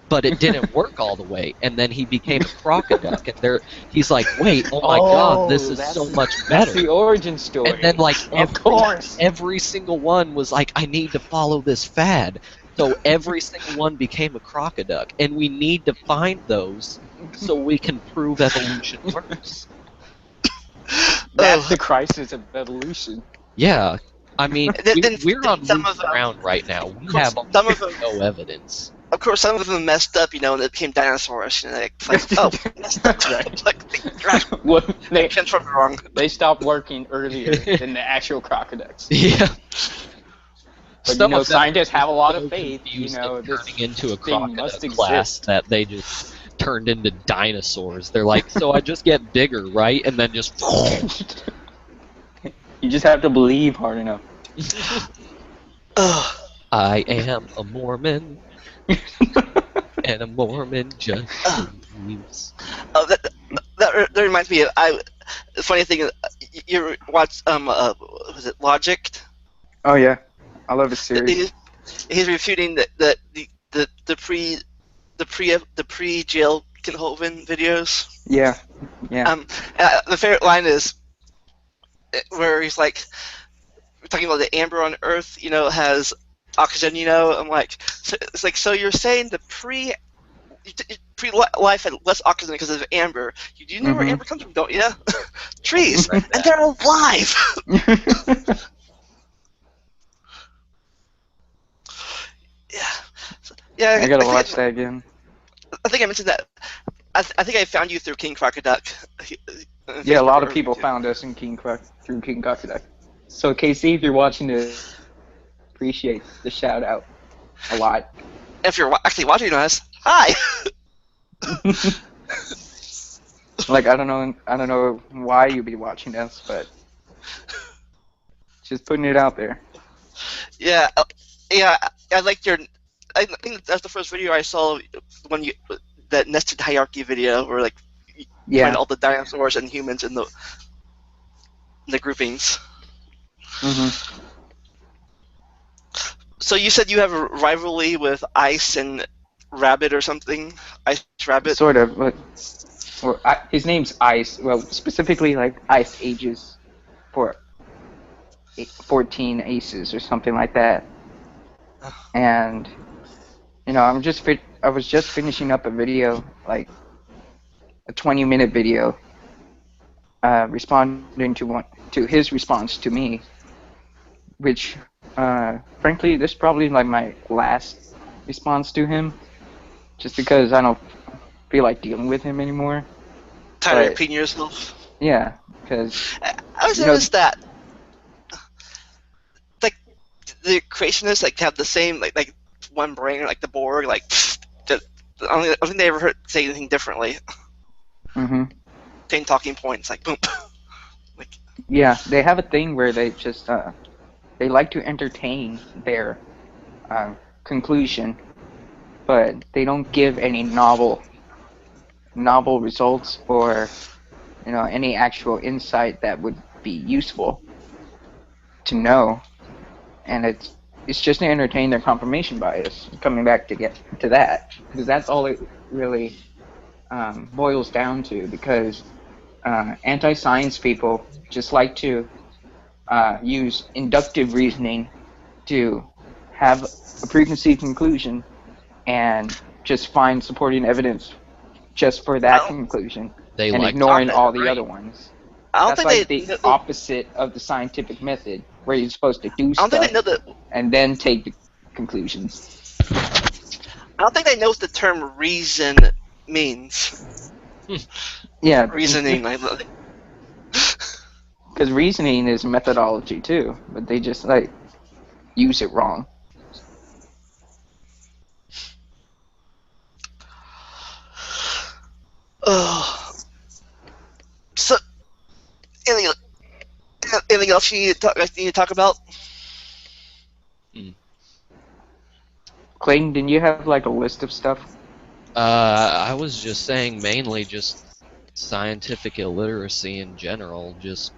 Speaker 1: but it didn't work all the way. And then he became a crocoduck. And he's like, "Wait, oh my god, this is so much better."
Speaker 3: That's the origin story.
Speaker 1: And then, like,
Speaker 3: of course.
Speaker 1: every single one was like, "I need to follow this fad." So every single one became a crocoduck. And we need to find those so we can prove evolution works.
Speaker 3: That's the crisis of evolution.
Speaker 1: Yeah. I mean, we're on
Speaker 2: some
Speaker 1: loose
Speaker 2: of them-
Speaker 1: ground right now. We
Speaker 2: course,
Speaker 1: have
Speaker 2: some of them-
Speaker 1: no evidence.
Speaker 2: Of course, some of them messed up, you know, and they became dinosaurs. You know, like oh, messed up.
Speaker 3: Right.
Speaker 2: like,
Speaker 3: Well, they
Speaker 2: transformed wrong.
Speaker 3: stopped working earlier than the actual crocodiles.
Speaker 1: Yeah.
Speaker 3: But
Speaker 1: Some
Speaker 3: you know,
Speaker 1: of them
Speaker 3: scientists have a lot
Speaker 1: so
Speaker 3: of faith. You
Speaker 1: confused
Speaker 3: know,
Speaker 1: in
Speaker 3: this
Speaker 1: turning into a
Speaker 3: thing must
Speaker 1: crocodile class
Speaker 3: exist.
Speaker 1: that they just turned into dinosaurs. They're like, so I just get bigger, right? And then just.
Speaker 3: You just have to believe hard enough.
Speaker 1: I am a Mormon, and a Mormon just believes.
Speaker 2: Oh, that reminds me of the funny thing is, you watch was it Logic?
Speaker 3: Oh yeah, I love his series.
Speaker 2: He's refuting the pre-jail Kinhoven videos.
Speaker 3: Yeah, yeah.
Speaker 2: The favorite line is where he's like talking about the amber on Earth, you know, has oxygen. You know, I'm like, so, it's like, so you're saying the pre-life had less oxygen because of amber. You do know where amber comes from, don't you? Trees, and they're alive. Yeah,
Speaker 3: I gotta watch that again.
Speaker 2: I think I mentioned that. I think I found you through King Crocoduck.
Speaker 3: Yeah, a lot of people found us in through King Crocoduck. So KC, if you're watching this, appreciate the shout out a lot.
Speaker 2: If you're actually watching us, hi.
Speaker 3: Like I don't know why you'd be watching us, but just putting it out there.
Speaker 2: Yeah, I liked your. I think that's the first video I saw when that nested hierarchy video where like you find all the dinosaurs and humans in the groupings.
Speaker 3: Mm-hmm.
Speaker 2: So you said you have a rivalry with Ice and Rabbit or something? Ice Rabbit?
Speaker 3: Sort of, but his name's Ice. Well, specifically like Ice Ages for 14 Aces or something like that. And you know, I was just finishing up a video, like a 20-minute video, responding to his response to me, which, frankly, this is probably like my last response to him, just because I don't feel like dealing with him anymore.
Speaker 2: Tired of repeating yourself?
Speaker 3: Yeah, because
Speaker 2: I always noticed that, like, the creationists like have the same like one brain, like the Borg, like. I don't think they ever say anything differently.
Speaker 3: Mm-hmm.
Speaker 2: Same talking points, like boom. Like.
Speaker 3: Yeah, they have a thing where they just they like to entertain their conclusion, but they don't give any novel results or any actual insight that would be useful to know, and it's just to entertain their confirmation bias. Coming back to get to that, because that's all it really boils down to. Because anti-science people just like to use inductive reasoning to have a preconceived conclusion and just find supporting evidence just for that conclusion, and
Speaker 1: like
Speaker 3: ignoring all the other ones.
Speaker 2: I don't
Speaker 3: That's
Speaker 2: think
Speaker 3: like the opposite of the scientific method, where you're supposed to do stuff and then take the conclusions.
Speaker 2: I don't think they know what the term reason means.
Speaker 3: Yeah,
Speaker 2: reasoning.
Speaker 3: Because reasoning is methodology too, but they just like use it wrong.
Speaker 2: So, anything else you need to talk about?
Speaker 3: Clayton, didn't you have like a list of stuff?
Speaker 1: I was just saying mainly just scientific illiteracy in general. Just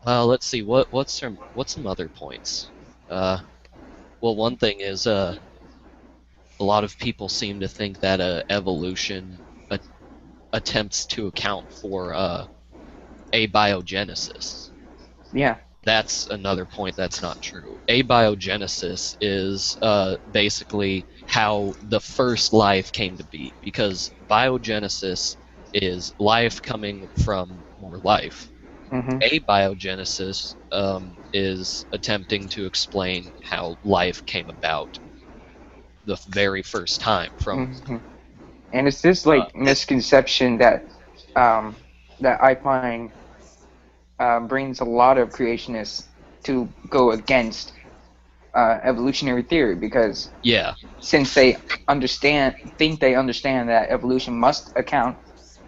Speaker 1: let's see what's some other points. Well, one thing is a lot of people seem to think that evolution attempts to account for abiogenesis.
Speaker 3: Yeah.
Speaker 1: That's another point that's not true. Abiogenesis is basically how the first life came to be, because biogenesis is life coming from more life.
Speaker 3: Mm-hmm.
Speaker 1: Abiogenesis is attempting to explain how life came about the very first time from.
Speaker 3: Mm-hmm. And it's this like misconception that that I find brings a lot of creationists to go against evolutionary theory, because
Speaker 1: Yeah,
Speaker 3: since they think they understand that evolution must account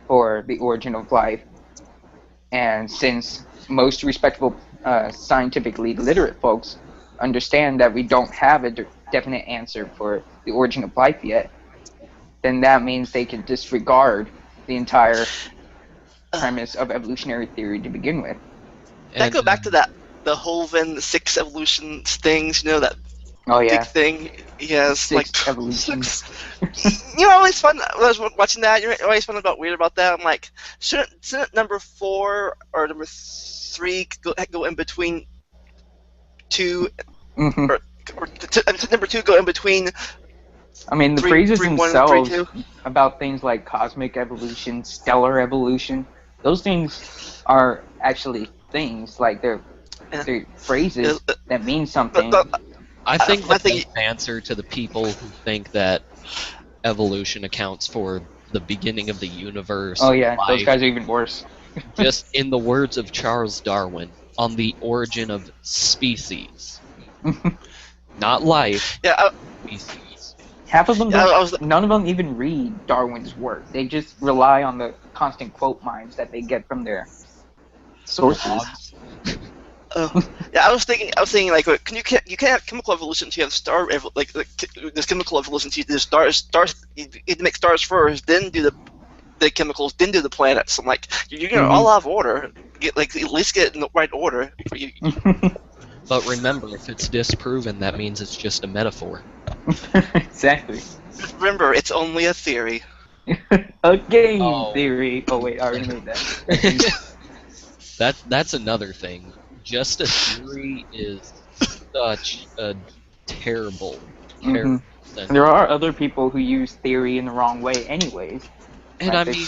Speaker 3: for the origin of life, and since most respectable scientifically literate folks understand that we don't have a definite answer for the origin of life yet, then that means they can disregard the entire premise of evolutionary theory to begin with.
Speaker 2: That go back to the Hovind 6 evolution things, you know, that
Speaker 3: Oh
Speaker 2: big
Speaker 3: yeah,
Speaker 2: thing he has.
Speaker 3: six
Speaker 2: Like,
Speaker 3: evolutions.
Speaker 2: you know, always fun. When I was watching that, you're always fun about weird about that. I'm like, shouldn't number 4 or number 3 go in between 2,
Speaker 3: Mm-hmm.
Speaker 2: or number 2 go in between
Speaker 3: I mean, the
Speaker 2: 3,
Speaker 3: phrases
Speaker 2: 3 1 and 3
Speaker 3: themselves
Speaker 2: 2?
Speaker 3: about things like cosmic evolution, stellar evolution, those things are actually things. Like they're phrases that mean something.
Speaker 1: I think
Speaker 2: I
Speaker 1: the
Speaker 2: think
Speaker 1: best answer to the people who think that evolution accounts for the beginning of the universe,
Speaker 3: Oh yeah, those
Speaker 1: life,
Speaker 3: guys are even worse.
Speaker 1: just in the words of Charles Darwin, on the origin of species, not life,
Speaker 2: yeah,
Speaker 1: species.
Speaker 3: Half of them
Speaker 2: I
Speaker 3: don't.
Speaker 2: was
Speaker 3: None of them even read Darwin's work. They just rely on the constant quote mines that they get from their sources.
Speaker 2: yeah, I was thinking like, you can't have chemical evolution to have like there's chemical evolution to the stars. You need to make stars first, then do the chemicals, then do the planets. I'm like, you're gonna all out of order. At least get it in the right order for you.
Speaker 1: But remember, if it's disproven, that means it's just a metaphor.
Speaker 3: Exactly.
Speaker 2: Remember, it's only a theory.
Speaker 3: A game
Speaker 1: Oh.
Speaker 3: theory. Oh wait, I already made that.
Speaker 1: That's another thing. Just a theory is such a terrible
Speaker 3: Mhm.
Speaker 1: sentence.
Speaker 3: There are other people who use theory in the wrong way, anyways.
Speaker 1: And
Speaker 3: Like
Speaker 1: I
Speaker 3: this-
Speaker 1: mean,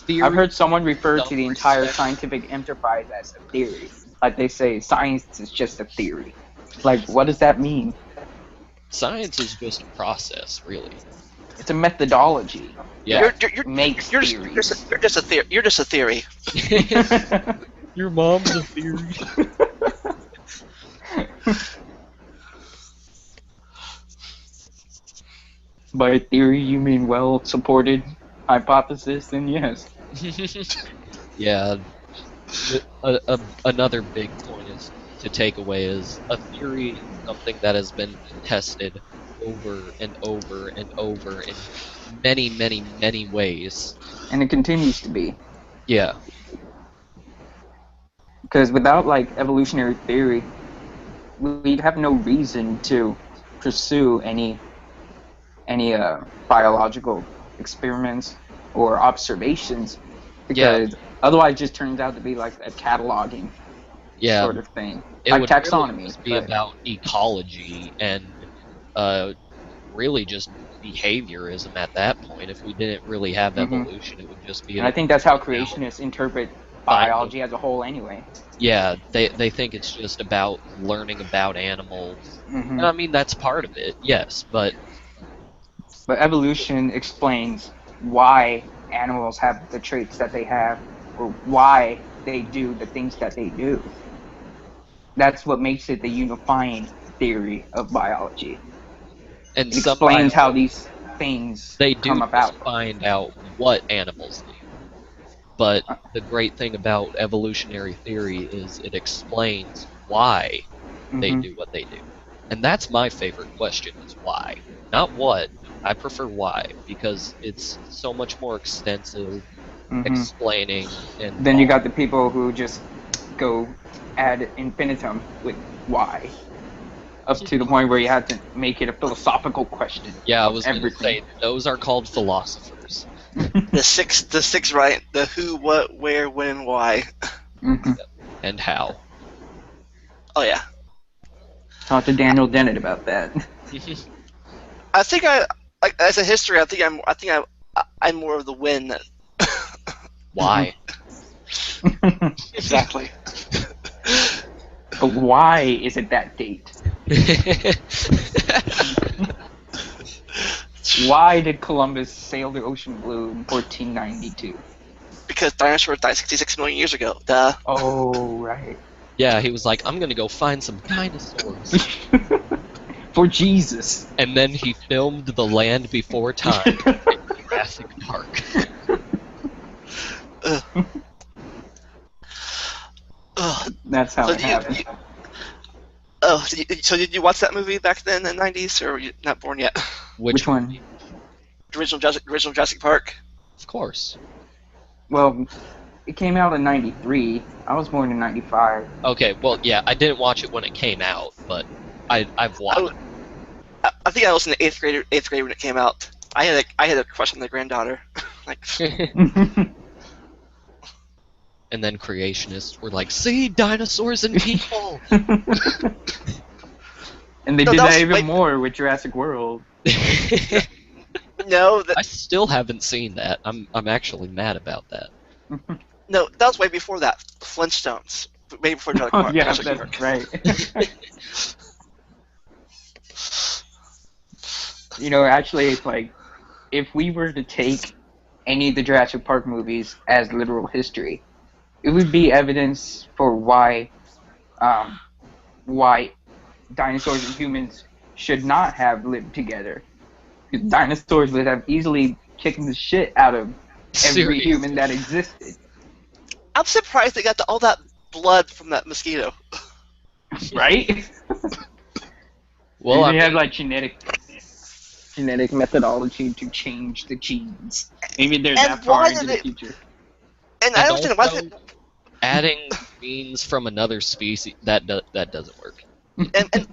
Speaker 1: theory.
Speaker 3: I've heard someone refer to the entire
Speaker 1: self-respect.
Speaker 3: scientific enterprise as a theory. Like they say, science is just a theory. Like, what does that mean?
Speaker 1: Science is just a process, really.
Speaker 3: It's a methodology.
Speaker 1: Yeah.
Speaker 3: Makes
Speaker 2: You're
Speaker 3: theories.
Speaker 2: just a theory. You're just a theory.
Speaker 1: Your mom's a theory.
Speaker 3: By theory, you mean well-supported hypothesis? Then yes.
Speaker 1: Yeah. Another big point is to take away is a theory is something that has been tested over and over and over in many, many, many ways.
Speaker 3: And it continues to be.
Speaker 1: Yeah.
Speaker 3: Because without like evolutionary theory, we'd have no reason to pursue any biological experiments or observations, because otherwise it just turns out to be like a cataloging sort of thing,
Speaker 1: It
Speaker 3: like
Speaker 1: would
Speaker 3: taxonomy.
Speaker 1: really just be about ecology and really just behaviorism at that point. If we didn't really have evolution, it would just be.
Speaker 3: And I think that's how creationists interpret biology as a whole, anyway.
Speaker 1: Yeah, they think it's just about learning about animals. And I mean, that's part of it, yes, but
Speaker 3: evolution explains why animals have the traits that they have, or why they do the things that they do. That's what makes it the unifying theory of biology.
Speaker 1: and
Speaker 3: It explains how these things
Speaker 1: they do
Speaker 3: come about.
Speaker 1: find out what animals do. But the great thing about evolutionary theory is it explains why they do what they do. And that's my favorite question, is why. Not what. I prefer why, because it's so much more extensive, explaining and
Speaker 3: Then you
Speaker 1: all.
Speaker 3: got the people who just go ad infinitum with why, up to the point where you have to make it a philosophical question.
Speaker 1: Yeah, I
Speaker 3: of
Speaker 1: was gonna
Speaker 3: everything.
Speaker 1: say those are called philosophers.
Speaker 2: The six right, the who, what, where, when, and why.
Speaker 1: And how.
Speaker 2: Oh yeah.
Speaker 3: Talk to Daniel Dennett about that.
Speaker 2: I think like as a history, I'm more of the win.
Speaker 1: Why?
Speaker 2: Exactly.
Speaker 3: But why is it that date? Why did Columbus sail the ocean blue in 1492?
Speaker 2: Because dinosaurs died 66 million years ago. Duh.
Speaker 3: Oh, right.
Speaker 1: Yeah, he was like, I'm gonna go find some dinosaurs.
Speaker 3: For Jesus.
Speaker 1: And then he filmed The Land Before Time in Jurassic Park.
Speaker 3: That's how it happened.
Speaker 2: So did you watch that movie back then in the 90s, or were you not born yet?
Speaker 3: Which one?
Speaker 2: The original Jurassic Park?
Speaker 1: Of course.
Speaker 3: Well, it came out in 93. I was born in 95.
Speaker 1: Okay, well, yeah, I didn't watch it when it came out, but I've watched it.
Speaker 2: I think I was in the eighth grade when it came out. I had a crush on the granddaughter. Like,
Speaker 1: And then creationists were like, see, dinosaurs and people!
Speaker 3: And they
Speaker 2: No,
Speaker 3: did
Speaker 2: that
Speaker 3: that
Speaker 2: was
Speaker 3: even
Speaker 2: way-
Speaker 3: more with Jurassic World.
Speaker 2: no,
Speaker 1: I still haven't seen that. I'm actually mad about that.
Speaker 2: that was way before that. Flintstones, way before Jurassic
Speaker 3: Oh,
Speaker 2: Park.
Speaker 3: yeah,
Speaker 2: Jurassic
Speaker 3: that's
Speaker 2: Park.
Speaker 3: right. You know, actually, it's like, if we were to take any of the Jurassic Park movies as literal history, it would be evidence for why dinosaurs and humans should not have lived together. Because dinosaurs would have easily kicked the shit out of every
Speaker 1: Seriously.
Speaker 3: human that existed.
Speaker 2: I'm surprised they got all that blood from that mosquito.
Speaker 3: Right?
Speaker 1: Well, I
Speaker 3: they
Speaker 1: mean,
Speaker 3: have like genetic methodology to change the genes. Maybe they're
Speaker 2: And
Speaker 3: that far
Speaker 2: why
Speaker 3: into
Speaker 2: did
Speaker 3: the
Speaker 2: they-
Speaker 3: future.
Speaker 2: And I don't understand why.
Speaker 1: also, adding genes from another species, that doesn't work.
Speaker 2: And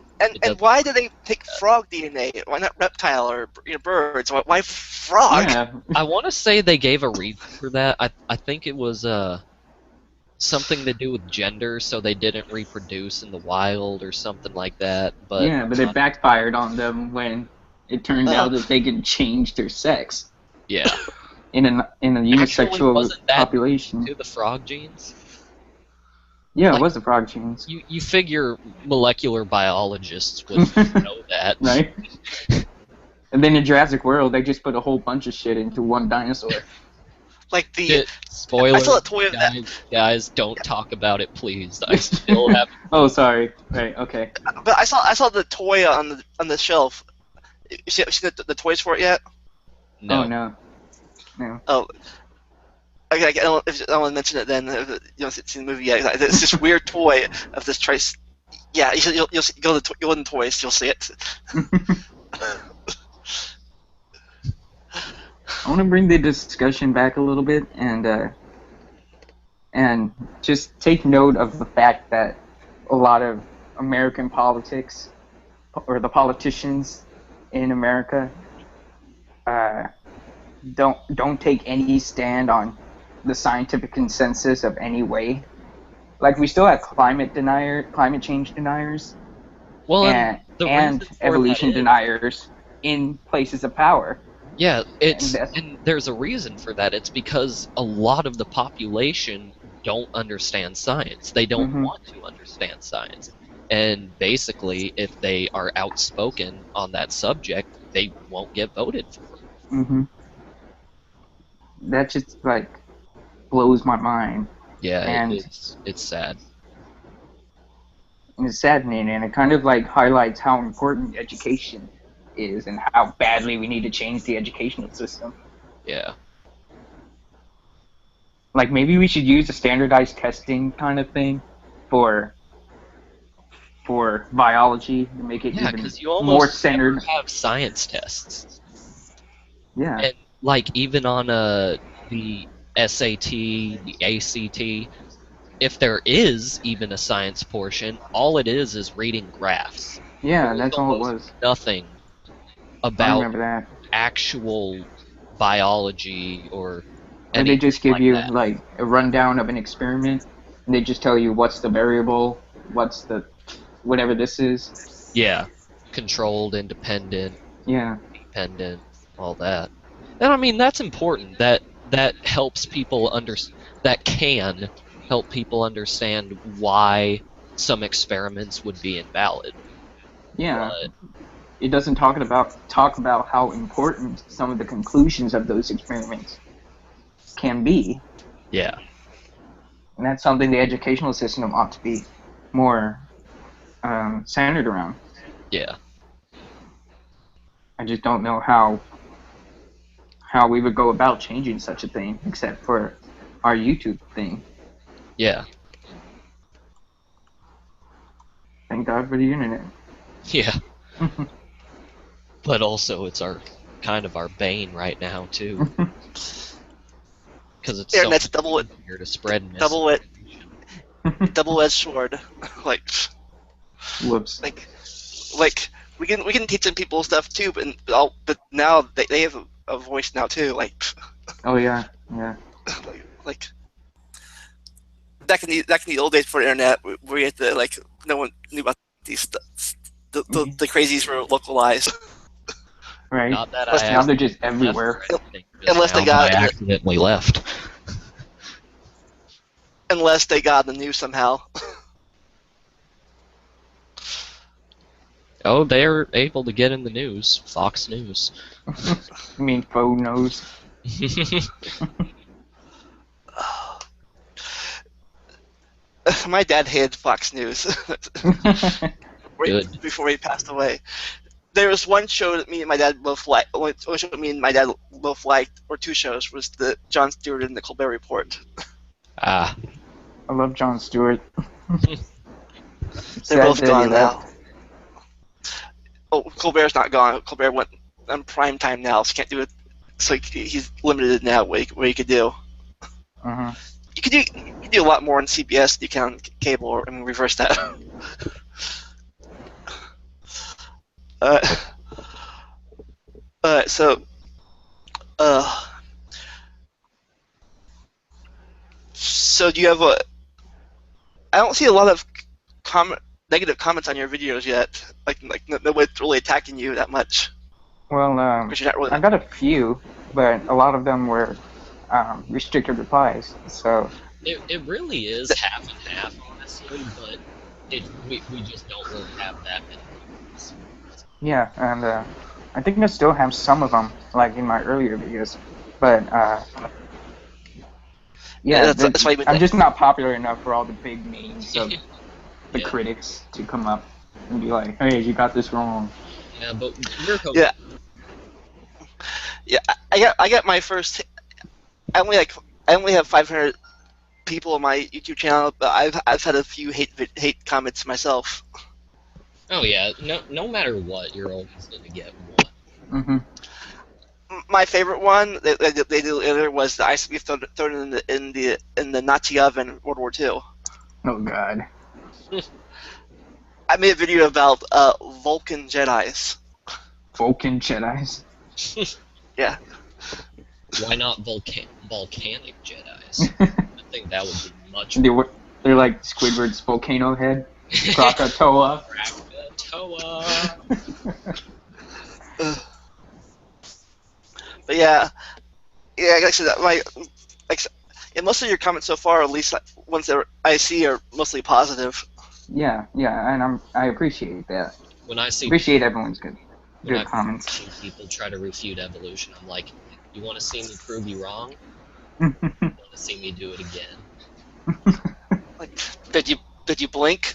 Speaker 2: why did they take frog DNA? Why not reptile or birds? Why frog?
Speaker 3: Yeah.
Speaker 1: I want to say they gave a reason for that. I think it was something to do with gender, so they didn't reproduce in the wild or something like that. But
Speaker 3: Yeah, but it backfired on them when it turned out that they could change their sex
Speaker 1: yeah,
Speaker 3: in a
Speaker 1: actually,
Speaker 3: unisexual
Speaker 1: wasn't that
Speaker 3: population.
Speaker 1: to the frog genes?
Speaker 3: Yeah,
Speaker 1: like-
Speaker 3: it was the frog genes.
Speaker 1: You figure molecular biologists would know that,
Speaker 3: Right? And then in Jurassic World, they just put a whole bunch of shit into one dinosaur.
Speaker 2: Like the
Speaker 1: Spoiler,
Speaker 2: I saw a toy of that.
Speaker 1: guys, don't talk about it, please. I still have.
Speaker 3: Oh, sorry. Right, okay.
Speaker 2: But I saw the toy on the shelf. You seen the toys for it yet?
Speaker 1: No.
Speaker 3: Oh, no. No.
Speaker 2: Oh. Okay, I don't want to mention it then. If you haven't seen the movie yet. It's this weird toy of this trace. Yeah, you'll see, go in the toys. You'll see it.
Speaker 3: I want to bring the discussion back a little bit and just take note of the fact that a lot of American politics, or the politicians in America, don't take any stand on the scientific consensus of any way. Like, we still have climate change deniers,
Speaker 1: Well,
Speaker 3: and
Speaker 1: the reason for
Speaker 3: evolution
Speaker 1: that is-
Speaker 3: deniers in places of power.
Speaker 1: Yeah,
Speaker 3: that's-
Speaker 1: and there's a reason for that. It's because a lot of the population don't understand science. They don't want to understand science. And basically, if they are outspoken on that subject, they won't get voted for.
Speaker 3: That just, like, blows my mind.
Speaker 1: Yeah,
Speaker 3: And-
Speaker 1: it's sad.
Speaker 3: And it's saddening, and it kind of, like, highlights how important education is and how badly we need to change the educational system.
Speaker 1: Yeah.
Speaker 3: Like, maybe we should use a standardized testing kind of thing for for biology to make it
Speaker 1: Yeah,
Speaker 3: even
Speaker 1: because you
Speaker 3: more
Speaker 1: almost
Speaker 3: centered.
Speaker 1: never have science tests.
Speaker 3: Yeah.
Speaker 1: And like even on the SAT, the ACT, if there is even a science portion, all it is reading graphs.
Speaker 3: Yeah,
Speaker 1: There is
Speaker 3: that's all it
Speaker 1: almost
Speaker 3: was.
Speaker 1: nothing
Speaker 3: I
Speaker 1: about
Speaker 3: remember that.
Speaker 1: actual biology or
Speaker 3: Or they
Speaker 1: anything
Speaker 3: just give
Speaker 1: like
Speaker 3: you
Speaker 1: that.
Speaker 3: like a rundown of an experiment, and they just tell you what's the variable, what's the whatever this is.
Speaker 1: Yeah, controlled, independent,
Speaker 3: Yeah.
Speaker 1: dependent, all that. And I mean that's important. That helps people that can help people understand why some experiments would be invalid.
Speaker 3: Yeah.
Speaker 1: But
Speaker 3: It doesn't talk about how important some of the conclusions of those experiments can be.
Speaker 1: yeah,
Speaker 3: And that's something the educational system ought to be more centered around.
Speaker 1: yeah,
Speaker 3: I just don't know how we would go about changing such a thing, except for our YouTube thing.
Speaker 1: yeah,
Speaker 3: Thank God for the internet.
Speaker 1: yeah. But also it's kind of our bane right now too, because it's so
Speaker 2: Internet's
Speaker 1: much easier to spread
Speaker 2: double-edged
Speaker 1: misinformation.
Speaker 2: sword. like,
Speaker 3: Whoops.
Speaker 2: like we can teach them people stuff too, but now they have a voice now too.
Speaker 3: Oh yeah, yeah.
Speaker 2: Like back in the old days for the internet, where you had to no one knew about these stuff. The crazies were localized.
Speaker 3: Right.
Speaker 1: Not that
Speaker 3: Now they're just everywhere.
Speaker 2: Unless they
Speaker 1: I
Speaker 2: got
Speaker 1: accidentally left.
Speaker 2: unless they got the news somehow.
Speaker 1: Oh, they're able to get in the news. Fox News.
Speaker 3: You mean faux nose?
Speaker 2: My dad hated Fox News
Speaker 1: Good.
Speaker 2: before he passed away. There was one show that me and my dad both liked. One show me and my dad both liked, or two shows, was the Jon Stewart and the Colbert Report.
Speaker 1: Ah,
Speaker 3: I love Jon Stewart.
Speaker 2: They're both gone now. Oh, Colbert's not gone. Colbert went on prime time now, so can't do it. So he's limited now what he could do.
Speaker 3: Uh-huh.
Speaker 2: You could do a lot more on CBS than you can on cable, or reverse that. So, so do you have a? I don't see a lot of negative comments on your videos yet. Nobody's really attacking you that much.
Speaker 3: Well,
Speaker 2: Because you're not really.
Speaker 3: I got a few, but a lot of them were restricted replies. So
Speaker 1: it really is half and half, honestly, but we just don't really have that many videos.
Speaker 3: yeah, and I think I still have some of them, like in my earlier videos, but yeah,
Speaker 2: that's why
Speaker 3: I'm just not popular enough for all the big names of the
Speaker 1: Yeah.
Speaker 3: critics to come up and be like, "Hey, you got this wrong."
Speaker 1: Yeah, but you're
Speaker 2: Yeah. Yeah, I got my first. I only have 500 people on my YouTube channel, but I've had a few hate comments myself.
Speaker 1: Oh yeah, no matter what, you're always gonna get one.
Speaker 3: Mm-hmm.
Speaker 2: My favorite one they did earlier was the ice beef thrown in the Nazi oven in World War II.
Speaker 3: Oh God.
Speaker 2: I made a video about Vulcan Jedis.
Speaker 3: Vulcan Jedis.
Speaker 2: Yeah.
Speaker 1: Why not volcanic Jedis? I think that would be much.
Speaker 3: They're like Squidward's volcano head, Krakatoa.
Speaker 1: Krakatoa.
Speaker 2: But yeah, like I said, most of your comments so far, at least ones that I see, are mostly positive.
Speaker 3: Yeah, and I appreciate that.
Speaker 1: When I see
Speaker 3: Appreciate everyone's good
Speaker 1: when I
Speaker 3: comments.
Speaker 1: see people try to refute evolution, I'm like, you want to see me prove you wrong?
Speaker 3: Yeah,
Speaker 1: You want to see me do it again?
Speaker 2: Like, did you blink?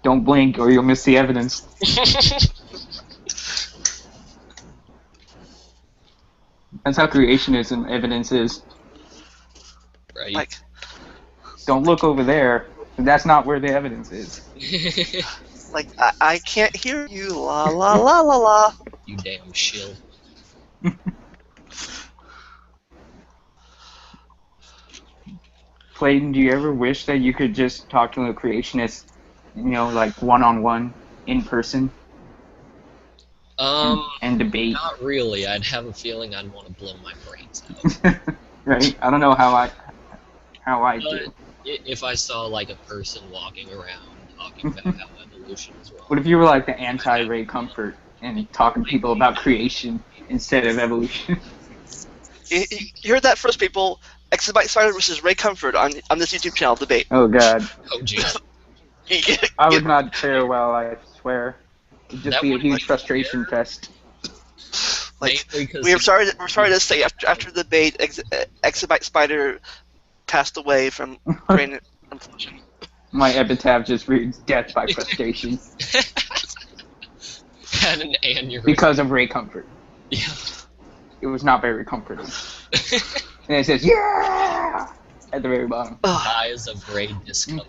Speaker 3: Don't blink or you'll miss the evidence. That's how creationism evidence is.
Speaker 1: Right.
Speaker 2: Like,
Speaker 3: Don't look over there. That's not where the evidence is.
Speaker 2: Like, I can't hear you. La la la la la.
Speaker 1: You damn shill.
Speaker 3: Clayton, do you ever wish that you could just talk to a creationist, like one-on-one, in person, and debate?
Speaker 1: Not really. I'd have a feeling I'd want to blow my brains out.
Speaker 3: Right? I don't know how I
Speaker 1: But
Speaker 3: do.
Speaker 1: if I saw like a person walking around talking about how evolution is wrong.
Speaker 3: What if you were like the anti-Ray Comfort and talking to people about creation instead of evolution?
Speaker 2: You heard that first, people. ExaByte Spyder versus Ray Comfort on this YouTube channel debate.
Speaker 3: Oh God.
Speaker 1: Oh jeez.
Speaker 3: I would not fare well, I swear. It'd just
Speaker 1: That
Speaker 3: be a
Speaker 1: would
Speaker 3: huge
Speaker 1: like-
Speaker 3: frustration fest.
Speaker 2: Like,
Speaker 1: Mainly 'cause
Speaker 2: we're sorry to say, after the debate, ExaByte Spyder passed away from brain implosion.
Speaker 3: My epitaph just reads death by frustration
Speaker 1: had an aneurysm.
Speaker 3: because of Ray Comfort.
Speaker 1: Yeah.
Speaker 3: It was not very comforting. And it says, yeah! At the very bottom.
Speaker 1: Dies of great discomfort.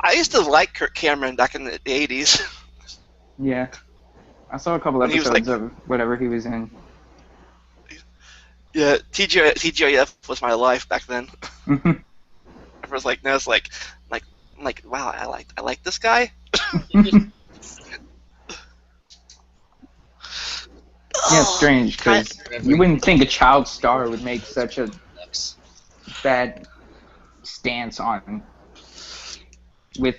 Speaker 2: I used to like Kirk Cameron back in the 80s.
Speaker 3: Yeah. I saw a couple
Speaker 2: When he was,
Speaker 3: episodes
Speaker 2: like-
Speaker 3: of whatever he was in.
Speaker 2: Yeah, TGIF was my life back then. I was like, no, it's like, wow, I like this guy.
Speaker 3: Yeah, it's strange, because you wouldn't think a child star would make such a bad stance on with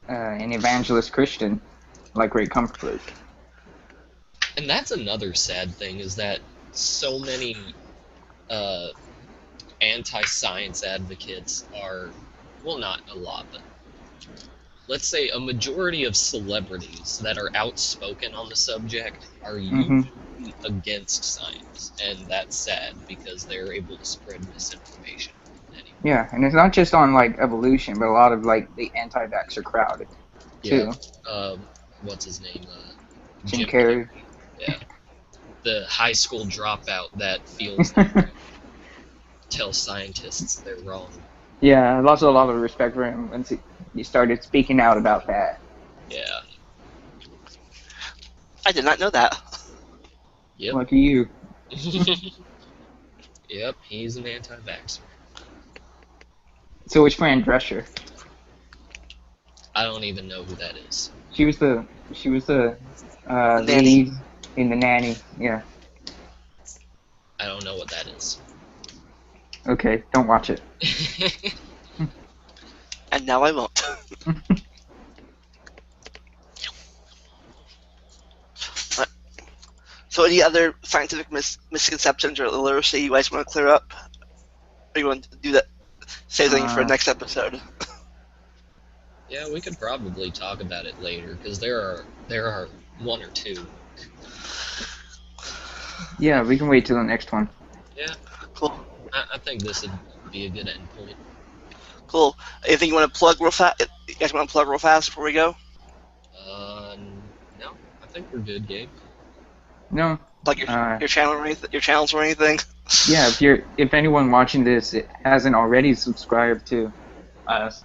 Speaker 3: an evangelist Christian like Ray Comfort.
Speaker 1: And that's another sad thing, is that so many anti-science advocates are, well, not a lot, but let's say a majority of celebrities that are outspoken on the subject are usually against science, and that's sad because they're able to spread misinformation. Anyway.
Speaker 3: Yeah, and it's not just on like evolution, but a lot of like the anti-vaxxer crowd too.
Speaker 1: Yeah. What's his name?
Speaker 3: Jim Carrey.
Speaker 1: Yeah. The high school dropout that feels like tell scientists they're wrong.
Speaker 3: Yeah, I lost a lot of respect for him once he started speaking out about that.
Speaker 1: Yeah.
Speaker 2: I did not know that.
Speaker 1: Yep.
Speaker 3: Lucky you.
Speaker 1: Yep, he's an anti-vaxxer.
Speaker 3: So which Fran Drescher?
Speaker 1: I don't even know who that is.
Speaker 3: She was the
Speaker 2: Nanny.
Speaker 3: lead in The Nanny. Yeah.
Speaker 1: I don't know what that is.
Speaker 3: Okay, don't watch it.
Speaker 2: And now I won't. So any other scientific misconceptions or illiteracy you guys want to clear up? Or you want to do that? Save something for next episode.
Speaker 1: Yeah, we could probably talk about it later, because there are one or two.
Speaker 3: Yeah, we can wait till the next one.
Speaker 1: Yeah,
Speaker 2: Cool.
Speaker 1: I think this would be a good end point.
Speaker 2: Cool. Anything you want to plug real fast? You guys want to plug real fast before we go?
Speaker 1: No, I think we're good, Gabe.
Speaker 3: No.
Speaker 2: Like your channel or anything? Your channels or anything?
Speaker 3: Yeah, if anyone watching this hasn't already subscribed to us,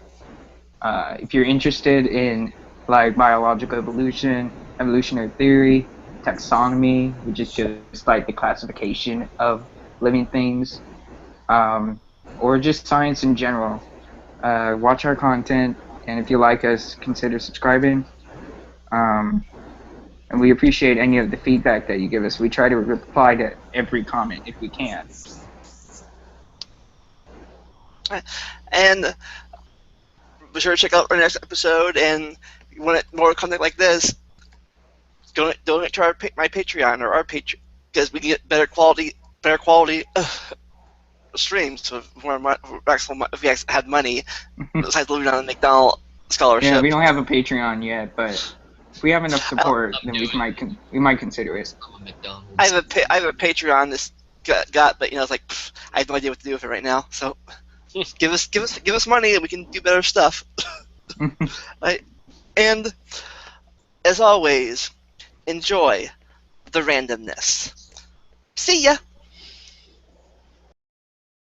Speaker 3: if you're interested in like biological evolution, evolutionary theory, taxonomy, which is just like the classification of living things, or just science in general, watch our content, and if you like us, consider subscribing. And we appreciate any of the feedback that you give us. We try to reply to every comment if we can.
Speaker 2: And be sure to check out our next episode. And if you want more content like this, donate to my Patreon or our Patreon, because we can get better quality streams. So if we had money, besides living on a McDonald's scholarship.
Speaker 3: Yeah, we don't have a Patreon yet, but if we have enough support, then we might consider it.
Speaker 1: I'm a McDonald's.
Speaker 2: I have a Patreon this got, but it's like I have no idea what to do with it right now. So give us money and we can do better stuff. Right? And as always, enjoy the randomness. See ya.